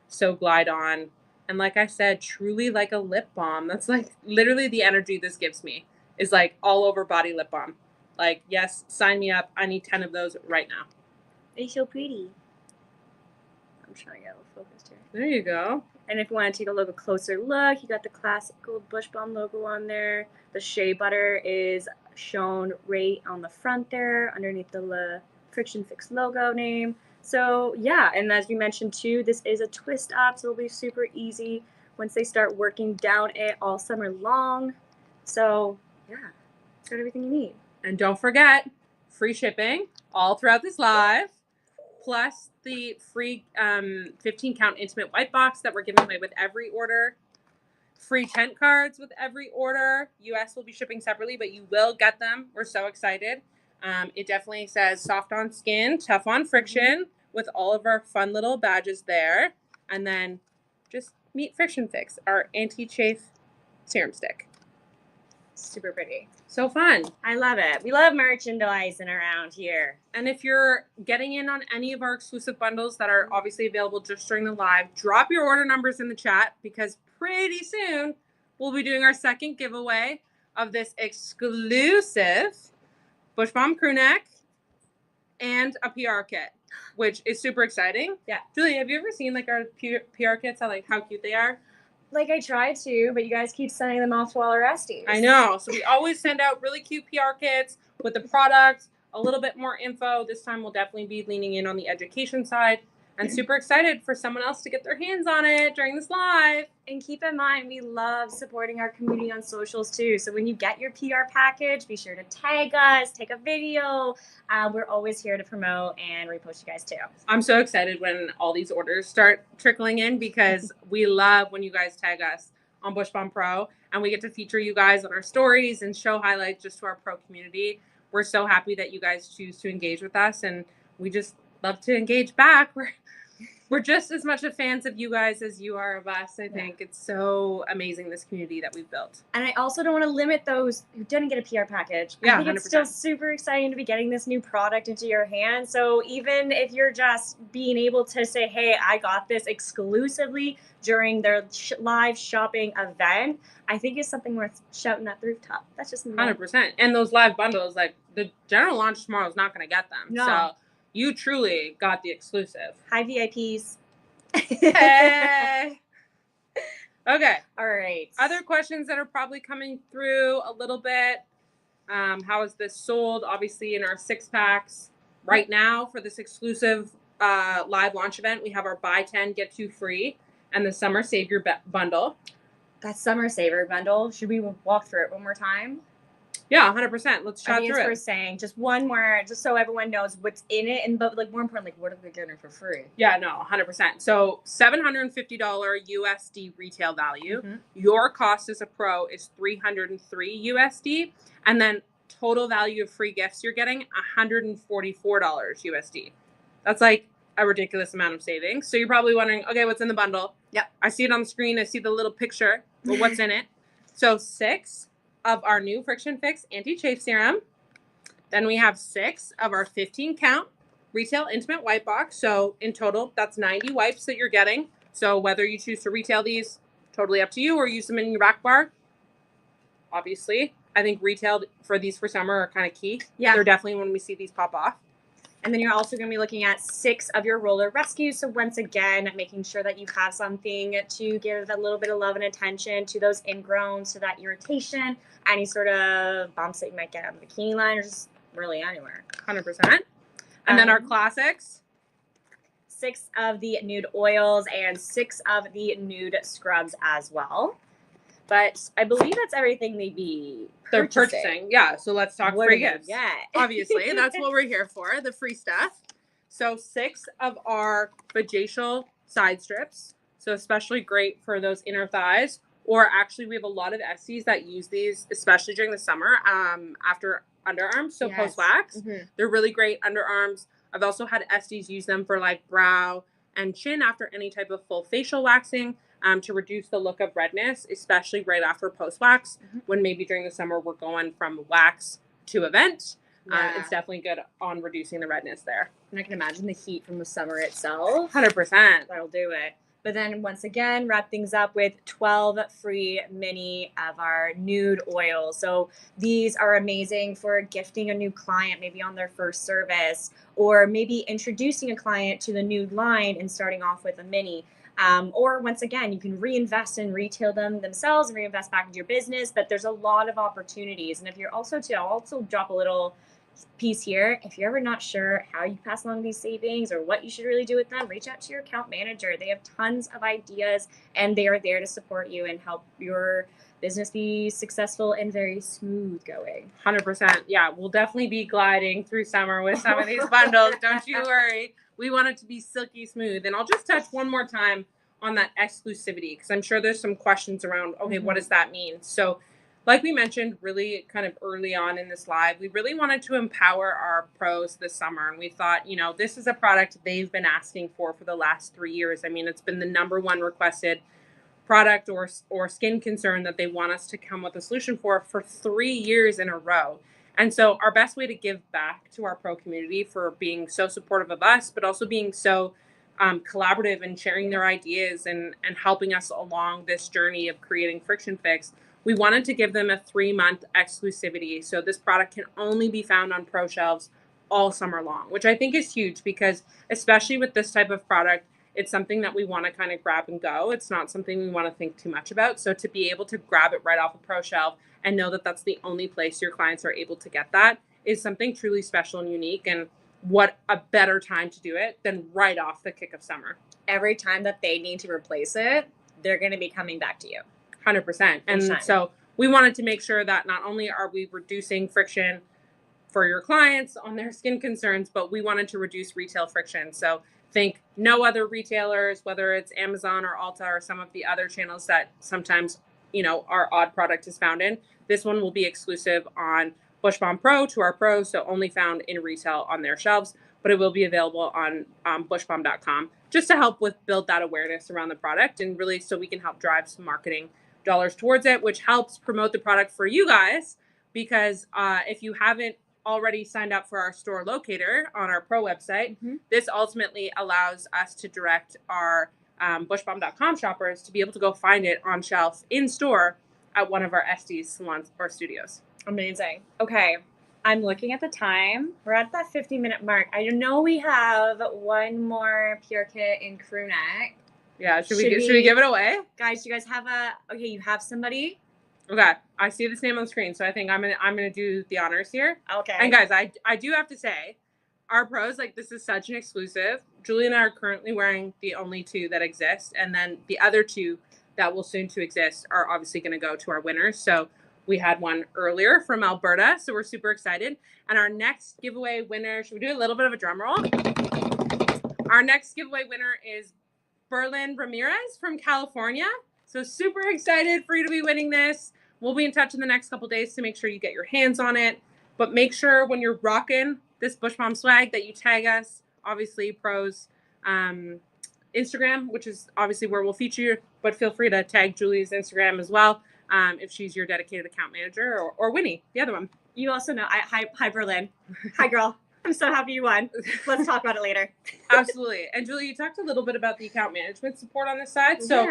so glide on. And like I said, truly like a lip balm. That's like literally the energy this gives me, is like all over body lip balm. Like, yes, sign me up. I need 10 of those right now. They're so pretty. I'm trying to get a little focused here. There you go. And if you want to take a closer look, you got the classic gold Bushbalm logo on there. The shea butter is shown right on the front there, underneath the Friction Fix logo name. So yeah, and as you mentioned too, this is a twist up, so it'll be super easy once they start working down it all summer long. So yeah, it's got everything you need. And don't forget, free shipping all throughout this live, plus the free 15-count intimate white box that we're giving away with every order. Free tent cards with every order. US will be shipping separately, but you will get them. We're so excited. It definitely says soft on skin, tough on friction, with all of our fun little badges there. And then just meet Friction Fix, our anti-chafe serum stick. Super pretty. So fun. I love it. We love merchandising around here. And if you're getting in on any of our exclusive bundles that are obviously available just during the live, drop your order numbers in the chat, because pretty soon we'll be doing our second giveaway of this exclusive Bushbalm crew neck and a PR kit, which is super exciting. Yeah. Julie, have you ever seen like our PR kits? How cute they are? Like I try to, but you guys keep sending them off to all our Esties. I know. So we always send out really cute PR kits with the product, a little bit more info. This time we'll definitely be leaning in on the education side, and super excited for someone else to get their hands on it during this live. And keep in mind, we love supporting our community on socials too. So when you get your PR package, be sure to tag us, take a video. We're always here to promote and repost you guys too. I'm so excited when all these orders start trickling in, because we love when you guys tag us on Bushbalm Pro and we get to feature you guys on our stories and show highlights just to our pro community. We're so happy that you guys choose to engage with us, and we just love to engage back. We're just as much a fans of you guys as you are of us. I think it's so amazing, this community that we've built. And I also don't want to limit those who didn't get a PR package. Yeah, I think 100%. It's still super exciting to be getting this new product into your hands. So even if you're just being able to say, hey, I got this exclusively during their live shopping event, I think it's something worth shouting at the rooftop. That's just 100%. And those live bundles, like the general launch tomorrow is not going to get them. No. So you truly got the exclusive. Hi, VIPs. Hey. Okay. All right. Other questions that are probably coming through a little bit. How is this sold? Obviously, in our 6-packs right now for this exclusive live launch event, we have our buy 10, get 2 free and the Summer Savior bundle. That Summer Saver bundle. Should we walk through it one more time? Yeah, 100%. Let's chat through it. Worth saying just one more, just so everyone knows what's in it, and but like more importantly, what are we getting for free? Yeah, no, 100%. So $750 USD retail value. Your cost as a pro is $303 USD, and then total value of free gifts you're getting $144 USD. That's like a ridiculous amount of savings. So you're probably wondering, okay, what's in the bundle? Yep. I see it on the screen. I see the little picture. But what's in it? So 6 of our new Friction Fix Anti-Chafe Serum. Then we have 6 of our 15-count retail intimate wipe box. So in total, that's 90 wipes that you're getting. So whether you choose to retail these, totally up to you, or use them in your rack bar, obviously. I think retail for these for summer are kind of key. Yeah. They're definitely when we see these pop off. And then you're also going to be looking at 6 of your roller rescues. So once again, making sure that you have something to give a little bit of love and attention to those ingrowns, to that irritation, any sort of bumps that you might get on the bikini line, or just really anywhere. 100%. And then our classics. 6 of the nude oils and 6 of the nude scrubs as well. But I believe that's everything they're purchasing. Yeah, so let's talk free gifts. Yeah. Obviously, that's what we're here for, the free stuff. So 6 of our vajacial side strips. So especially great for those inner thighs. Or actually, we have a lot of Esties that use these, especially during the summer, after underarms. So post-wax. They're really great underarms. I've also had Esties use them for like brow and chin after any type of full facial waxing. To reduce the look of redness, especially right after post-wax, when maybe during the summer we're going from wax to event. It's definitely good on reducing the redness there. And I can imagine the heat from the summer itself. 100%. That'll do it. But then once again, wrap things up with 12 free mini of our nude oils. So these are amazing for gifting a new client, maybe on their first service, or maybe introducing a client to the nude line and starting off with a mini. Or once again, you can reinvest and retail them themselves and reinvest back into your business. But there's a lot of opportunities. And if you're also I'll also drop a little piece here. If you're ever not sure how you pass along these savings or what you should really do with them, reach out to your account manager. They have tons of ideas and they are there to support you and help your business be successful and very smooth going. 100%. Yeah, we'll definitely be gliding through summer with some of these bundles. Don't you worry. We want it to be silky smooth. And I'll just touch one more time on that exclusivity, because I'm sure there's some questions around, okay, what does that mean? So like we mentioned really kind of early on in this live, we really wanted to empower our pros this summer. And we thought, this is a product they've been asking for the last 3 years. I mean, it's been the #1 requested product or skin concern that they want us to come with a solution for 3 years in a row. And so our best way to give back to our pro community for being so supportive of us, but also being so collaborative and sharing their ideas and helping us along this journey of creating Friction Fix, we wanted to give them a 3-month exclusivity. So this product can only be found on pro shelves all summer long, which I think is huge because especially with this type of product, it's something that we want to kind of grab and go. It's not something we want to think too much about. So to be able to grab it right off a pro shelf and know that that's the only place your clients are able to get that is something truly special and unique. And what a better time to do it than right off the kick of summer. Every time that they need to replace it, they're going to be coming back to you. 100%. And so we wanted to make sure that not only are we reducing friction for your clients on their skin concerns, but we wanted to reduce retail friction. So think no other retailers, whether it's Amazon or Ulta or some of the other channels that sometimes, our odd product is found in. This one will be exclusive on Bushbalm Pro to our pros, so only found in retail on their shelves, but it will be available on bushbalm.com just to help with build that awareness around the product and really so we can help drive some marketing dollars towards it, which helps promote the product for you guys. Because if you haven't already signed up for our store locator on our pro website, this ultimately allows us to direct our bushbalm.com shoppers to be able to go find it on shelf in store at one of our SD's salons or studios. Amazing. Okay. I'm looking at the time. We're at that 50-minute mark. I know we have one more pure kit in crew neck. Yeah. Should we give it away? Guys, you guys have you have somebody? Okay. I see this name on the screen, so I think I'm gonna do the honors here. Okay. And guys, I do have to say, our pros, this is such an exclusive. Julie and I are currently wearing the only two that exist, and then the other two that will soon to exist are obviously gonna go to our winners. So we had one earlier from Alberta, so we're super excited. And our next giveaway winner, should we do a little bit of a drum roll? Our next giveaway winner is Berlin Ramirez from California. So super excited for you to be winning this. We'll be in touch in the next couple days to make sure you get your hands on it. But make sure when you're rocking this Bushbalm swag that you tag us, obviously pros Instagram, which is obviously where we'll feature you, but feel free to tag Julie's Instagram as well. If she's your dedicated account manager, or Winnie, the other one. You also know, hi Berlin. Hi girl. I'm so happy you won. Let's talk about it later. Absolutely. And Julie, you talked a little bit about the account management support on this side. So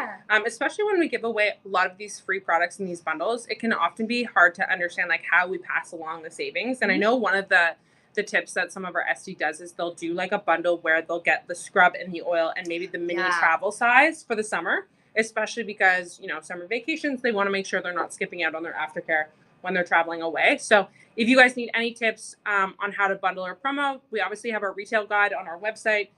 especially when we give away a lot of these free products in these bundles, it can often be hard to understand how we pass along the savings. And I know one of the tips that some of our SD does is they'll do a bundle where they'll get the scrub and the oil and maybe the mini travel size for the summer, especially because, summer vacations, they want to make sure they're not skipping out on their aftercare when they're traveling away. So if you guys need any tips on how to bundle or promo, we obviously have our retail guide on our website,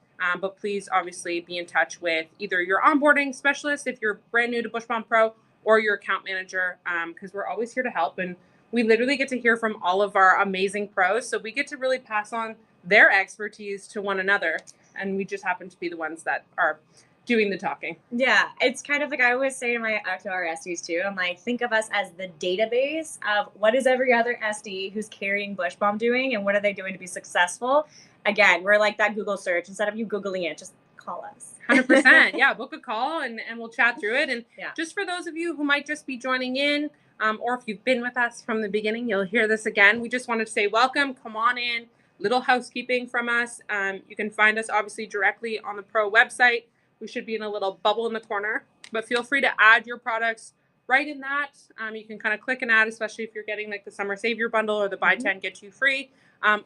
but please obviously be in touch with either your onboarding specialist if you're brand new to Bushbalm Pro or your account manager, because we're always here to help. And we literally get to hear from all of our amazing pros. So we get to really pass on their expertise to one another. And we just happen to be the ones that are doing the talking. Yeah, it's kind of I always say to our SDs too, I'm think of us as the database of what is every other SD who's carrying Bushbalm doing and what are they doing to be successful. Again, we're that Google search. Instead of you Googling it, just call us. 100%. Yeah, book a call and we'll chat through it. And just for those of you who might just be joining in, or if you've been with us from the beginning, you'll hear this again. We just wanted to say welcome, come on in, little housekeeping from us. You can find us obviously directly on the Pro website. We should be in a little bubble in the corner, but feel free to add your products right in that. You can kind of click and add, especially if you're getting the Summer Savior bundle or the buy 10, get 2 free,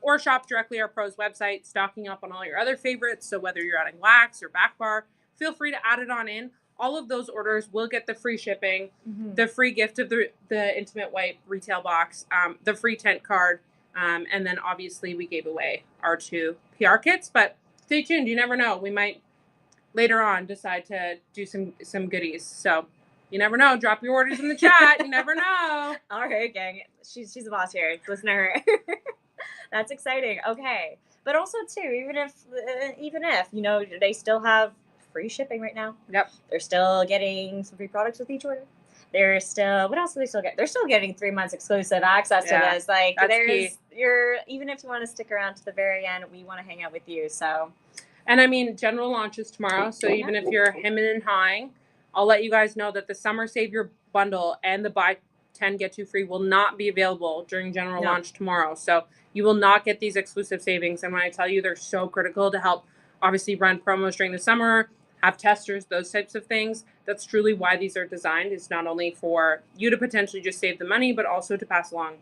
or shop directly our Pros website, stocking up on all your other favorites. So whether you're adding wax or back bar, feel free to add it on in. All of those orders will get the free shipping, the free gift of the Intimate White retail box, the free tent card, and then obviously we gave away our 2 PR kits, but stay tuned. You never know. We might later on decide to do some goodies. So you never know. Drop your orders in the chat. You never know. All right, gang. She's the boss here. Listen to her. That's exciting. Okay. But also too, even if they still have free shipping right now. Yep. They're still getting some free products with each order. They're still, what else do they still get? They're still getting 3 months exclusive access to this. Even if you want to stick around to the very end, we want to hang out with you. So. And I mean, general launch is tomorrow. So even if you're hemming and hawing, I'll let you guys know that the Summer Savior bundle and the buy 10, get 2 free will not be available during general launch tomorrow. So you will not get these exclusive savings. And when I tell you they're so critical to help obviously run promos during the summer, have testers, those types of things, that's truly why these are designed. It's not only for you to potentially just save the money, but also to pass along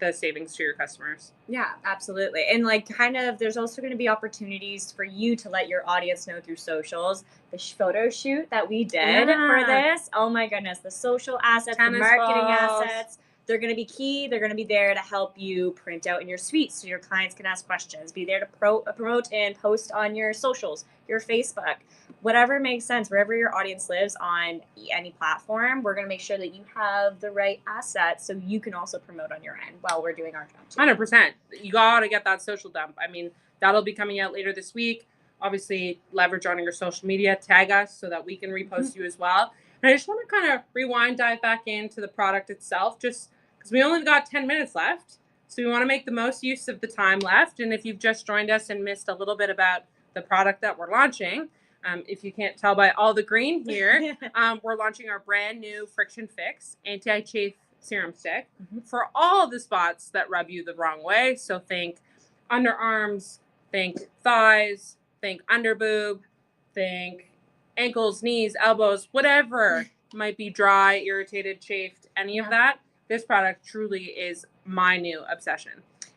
the savings to your customers. Yeah, absolutely. And like kind of there's also going to be opportunities for you to let your audience know through socials. The photo shoot that we did for this. Oh my goodness, the social assets, the marketing assets, they're going to be key. They're going to be there to help you print out in your suite so your clients can ask questions. Be there to promote and post on your socials, your Facebook, whatever makes sense, wherever your audience lives on any platform. We're going to make sure that you have the right assets so you can also promote on your end while we're doing our job too. 100%. You got to get that social dump. I mean, that'll be coming out later this week. Obviously, leverage on your social media, tag us so that we can repost you as well. And I just want to kind of rewind, dive back into the product itself, just because we only got 10 minutes left. So we want to make the most use of the time left. And if you've just joined us and missed a little bit about the product that we're launching, if you can't tell by all the green here, we're launching our brand new Friction Fix Anti-Chafe Serum Stick for all the spots that rub you the wrong way. So think underarms, think thighs, think under boob, think ankles, knees, elbows, whatever might be dry, irritated, chafed, any of that. This product truly is my new obsession.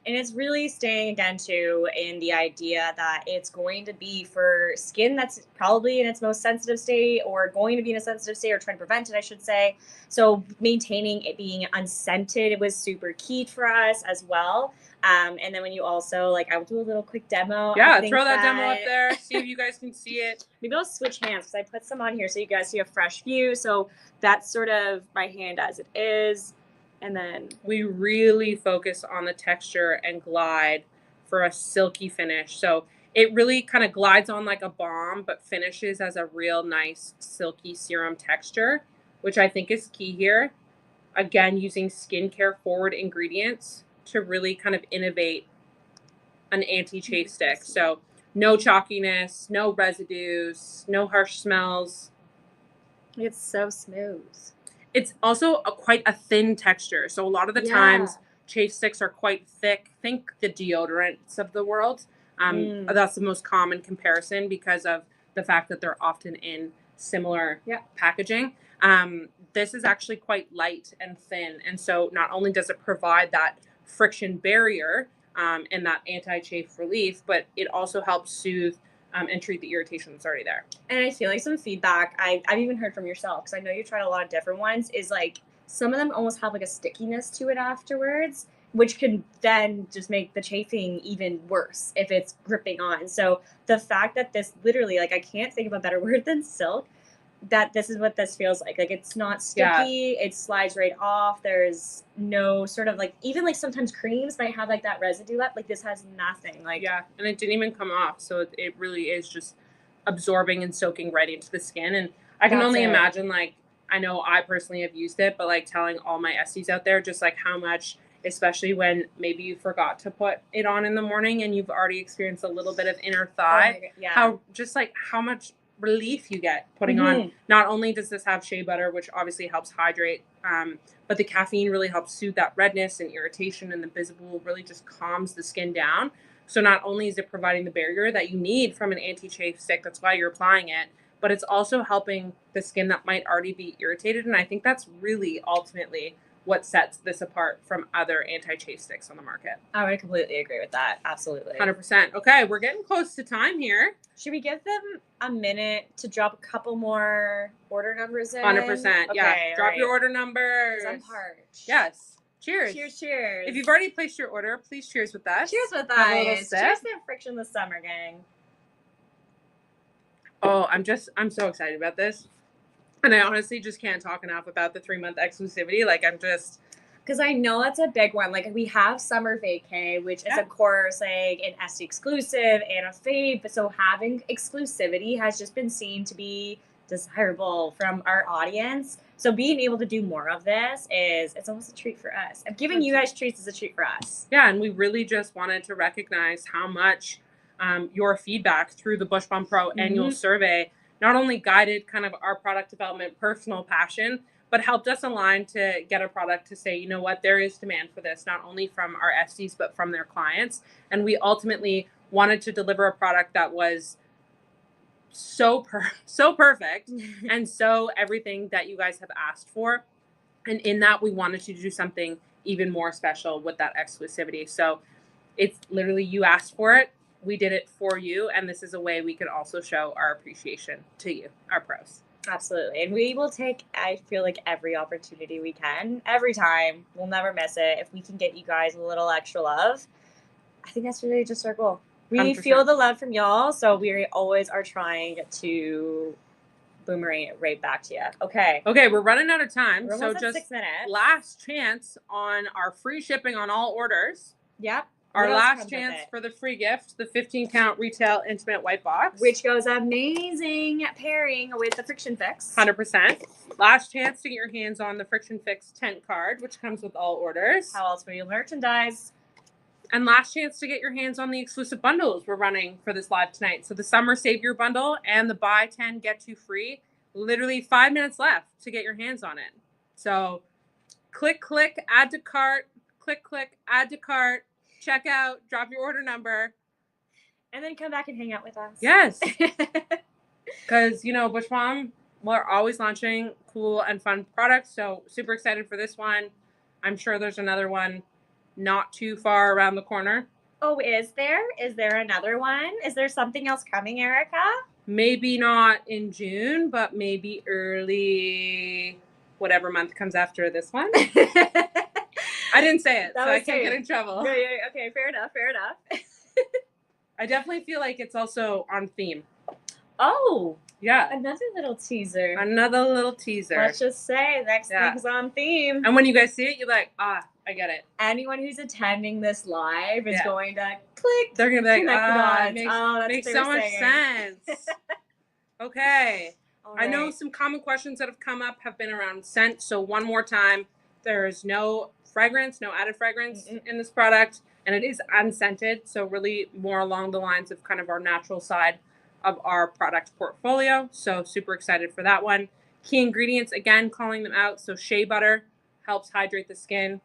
And it's really staying again too in the idea that it's going to be for skin that's probably in its most sensitive state or going to be in a sensitive state or trying to prevent it, I should say. So maintaining it being unscented was super key for us as well. And then when you also like, I will do a little quick demo. Yeah, throw that demo up there. See if you guys can see it. Maybe I'll switch hands because I put some on here so you guys see a fresh view. So that's sort of my hand as it is. And then we really focus on the texture and glide for a silky finish. So it really kind of glides on like a balm, but finishes as a real nice silky serum texture, which I think is key here. Again, using skincare forward ingredients to really kind of innovate an anti-chafe stick. So no chalkiness, no residues, no harsh smells. It's so smooth. It's also quite a thin texture. So a lot of the times chafe sticks are quite thick. Think the deodorants of the world. That's the most common comparison because of the fact that they're often in similar packaging. This is actually quite light and thin. And so not only does it provide that friction barrier and that anti-chafe relief, but it also helps soothe and treat the irritation that's already there. And I feel like some feedback I've even heard from yourself, because I know you tried a lot of different ones, is like some of them almost have like a stickiness to it afterwards, which can then just make the chafing even worse if it's gripping on. So the fact that this literally, like I can't think of a better word than silk, that this is what this feels like. Like it's not sticky, it slides right off. There's no sort of like, even like sometimes creams might have like that residue left. Like this has nothing. Like and it didn't even come off. So it really is just absorbing and soaking right into the skin. And I can only imagine, like, I know I personally have used it, but like telling all my Esties out there just like how much, especially when maybe you forgot to put it on in the morning and you've already experienced a little bit of inner thigh, how much relief you get putting on. Not only does this have shea butter, which obviously helps hydrate, but the caffeine really helps soothe that redness and irritation, and the visible really just calms the skin down. So not only is it providing the barrier that you need from an anti-chafe stick, that's why you're applying it, but it's also helping the skin that might already be irritated. And I think that's really ultimately what sets this apart from other anti-chafe sticks on the market. I would completely agree with that. Absolutely. 100%. Okay, we're getting close to time here. Should we give them a minute to drop a couple more order numbers in? 100%. Yeah. Drop your order numbers. I'm parched. Yes. Cheers. Cheers, cheers. If you've already placed your order, please cheers with us. Cheers with us. Have a little sip. Cheers to Friction this summer, gang. Oh, I'm so excited about this. And I honestly just can't talk enough about the 3-month exclusivity. Like because I know that's a big one. Like we have summer vacay, which is of course like an Estie exclusive and a fave. But so having exclusivity has just been seen to be desirable from our audience. So being able to do more of this it's almost a treat for us. And giving you guys treats is a treat for us. Yeah, and we really just wanted to recognize how much your feedback through the Bushbalm Pro annual survey not only guided kind of our product development personal passion, but helped us align to get a product to say, you know what, there is demand for this, not only from our Esties, but from their clients. And we ultimately wanted to deliver a product that was so perfect and so everything that you guys have asked for. And in that, we wanted to do something even more special with that exclusivity. So it's literally, you asked for it, we did it for you, and this is a way we could also show our appreciation to you, our pros. Absolutely. And we will take, I feel like, every opportunity we can, every time. We'll never miss it. If we can get you guys a little extra love, I think that's really just our goal. We 100%. feel the love from y'all, so we always are trying to boomerang it right back to you. Okay. Okay, we're running out of time. We're So almost at just 6 minutes. last chance on our free shipping on all orders. Yep. Our What else last comes with chance it? for the free gift, the 15-count retail intimate white box. Which goes amazing pairing with the Friction Fix. 100%. Last chance to get your hands on the Friction Fix tent card, which comes with all orders. How else will you merchandise? And last chance to get your hands on the exclusive bundles we're running for this live tonight. So the Summer Savior bundle and the buy 10, get 2 free. Literally 5 minutes left to get your hands on it. So click, add to cart, click, add to cart, check out, drop your order number. And then come back and hang out with us. Yes. Because, you know, Bushbalm, we're always launching cool and fun products. So super excited for this one. I'm sure there's another one not too far around the corner. Oh, is there? Is there another one? Is there something else coming, Erica? Maybe not in June, but maybe early whatever month comes after this one. I didn't say it, so I can't get in trouble. Yeah, okay, fair enough. I definitely feel like it's also on theme. Oh, yeah. Another little teaser. Let's just say next thing's on theme. And when you guys see it, you're like, I get it. Anyone who's attending this live is going to click. They're going to be like, that makes so much sense. Okay. Right. I know some common questions that have come up have been around scent. So one more time, there is no fragrance, no added fragrance in this product. And it is unscented. So really more along the lines of kind of our natural side of our product portfolio. So super excited for that one. Key ingredients, again, calling them out. So shea butter helps hydrate the skin.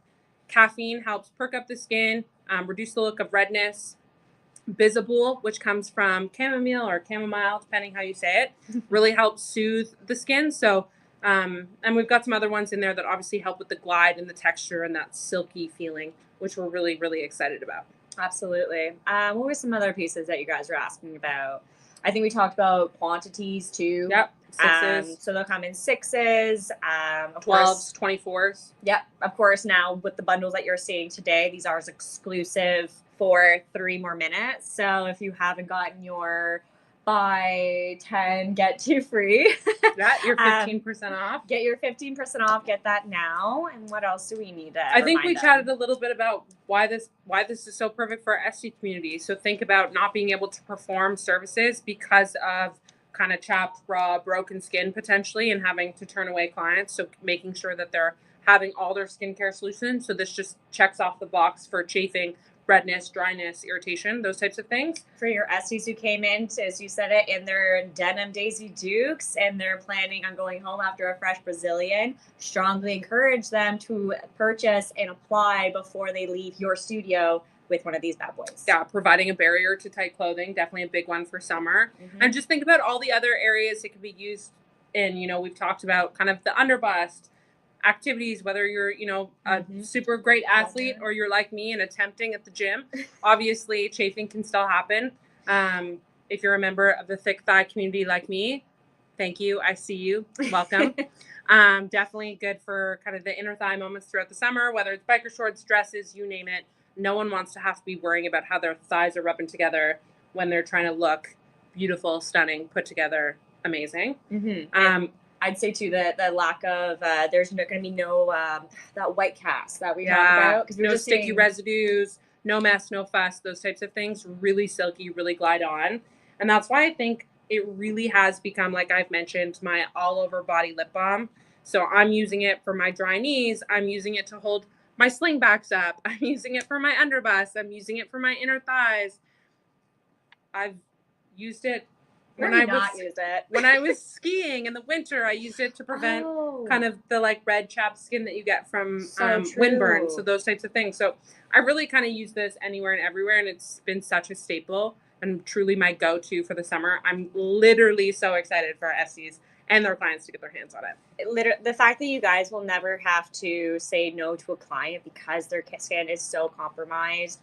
Caffeine helps perk up the skin, reduce the look of redness. Bisabool, which comes from chamomile or chamomile, depending how you say it, really helps soothe the skin. So, and we've got some other ones in there that obviously help with the glide and the texture and that silky feeling, which we're really, really excited about. Absolutely. What were some other pieces that you guys were asking about? I think we talked about quantities too. Yep. 6s. So they'll come in 6s, 12s, 24s. Yep. Of course, now with the bundles that you're seeing today, these are exclusive for 3 more minutes. So if you haven't gotten your buy 10, get 2 free. You're 15% off. Get your 15% off. Get that now. And what else do we need to I think we chatted a little bit about why this is so perfect for our SC community. So think about not being able to perform services because of kind of chapped, raw, broken skin potentially, and having to turn away clients. So making sure that they're having all their skincare solutions. So this just checks off the box for chafing, redness, dryness, irritation, those types of things. For your SCs who came in, as you said it, in their denim Daisy Dukes, and they're planning on going home after a fresh Brazilian, strongly encourage them to purchase and apply before they leave your studio with one of these bad boys. Yeah, providing a barrier to tight clothing, definitely a big one for summer. And just think about all the other areas it could be used in. You know, we've talked about kind of the underbust, activities, whether you're, you know, a super great athlete or you're like me and attempting at the gym. Obviously, chafing can still happen. If you're a member of the thick thigh community like me, thank you. I see you. Welcome. Definitely good for kind of the inner thigh moments throughout the summer, whether it's biker shorts, dresses, you name it. No one wants to have to be worrying about how their thighs are rubbing together when they're trying to look beautiful, stunning, put together, amazing. I'd say too that the lack of there's going to be no that white cast that we talked about, because no sticky residues, no mess, no fuss, those types of things. Really silky, really glide on, and that's why I think it really has become, like I've mentioned, my all over body lip balm. So I'm using it for my dry knees. I'm using it to hold my slingbacks up. I'm using it for my underbust. I'm using it for my inner thighs. I've used it when I was skiing in the winter. I used it to prevent kind of the like red chapped skin that you get from windburn. So those types of things. So I really kind of use this anywhere and everywhere, and it's been such a staple and truly my go-to for the summer. I'm literally so excited for our SCs and their clients to get their hands on it. The fact that you guys will never have to say no to a client because their skin is so compromised,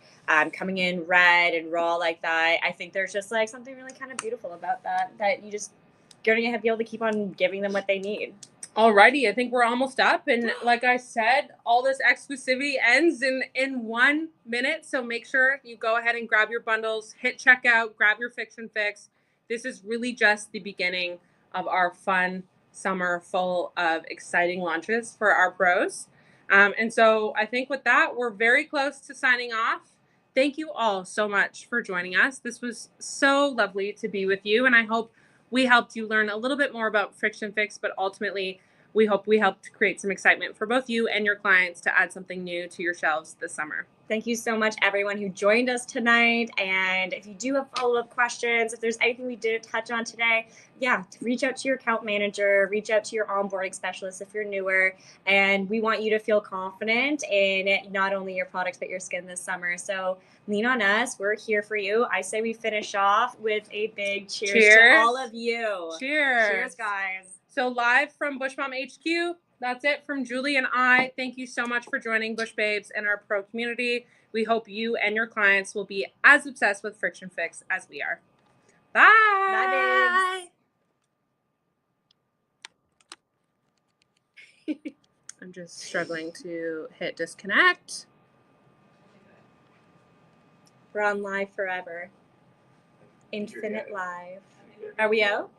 coming in red and raw like that, I think there's just like something really kind of beautiful about that you just going to be able to keep on giving them what they need. Alrighty, I think we're almost up, and like I said, all this exclusivity ends in 1 minute, so make sure you go ahead and grab your bundles, hit checkout, grab your Fix and Fix. This is really just the beginning of our fun summer full of exciting launches for our pros. And so I think with that, we're very close to signing off. Thank you all so much for joining us. This was so lovely to be with you, and I hope we helped you learn a little bit more about Fix and Fix, but ultimately, we hope we helped create some excitement for both you and your clients to add something new to your shelves this summer. Thank you so much, everyone who joined us tonight. And if you do have follow-up questions, if there's anything we didn't touch on today, reach out to your account manager, reach out to your onboarding specialist if you're newer. And we want you to feel confident in not only your products, but your skin this summer. So lean on us. We're here for you. I say we finish off with a big cheers to all of you. Cheers. Cheers, guys. So live from Bushbalm HQ, that's it from Julie and I. Thank you so much for joining Bush Babes and our pro community. We hope you and your clients will be as obsessed with Fix and Fix as we are. Bye. Bye, babes. I'm just struggling to hit disconnect. We're on live forever. Infinite live. Are we out?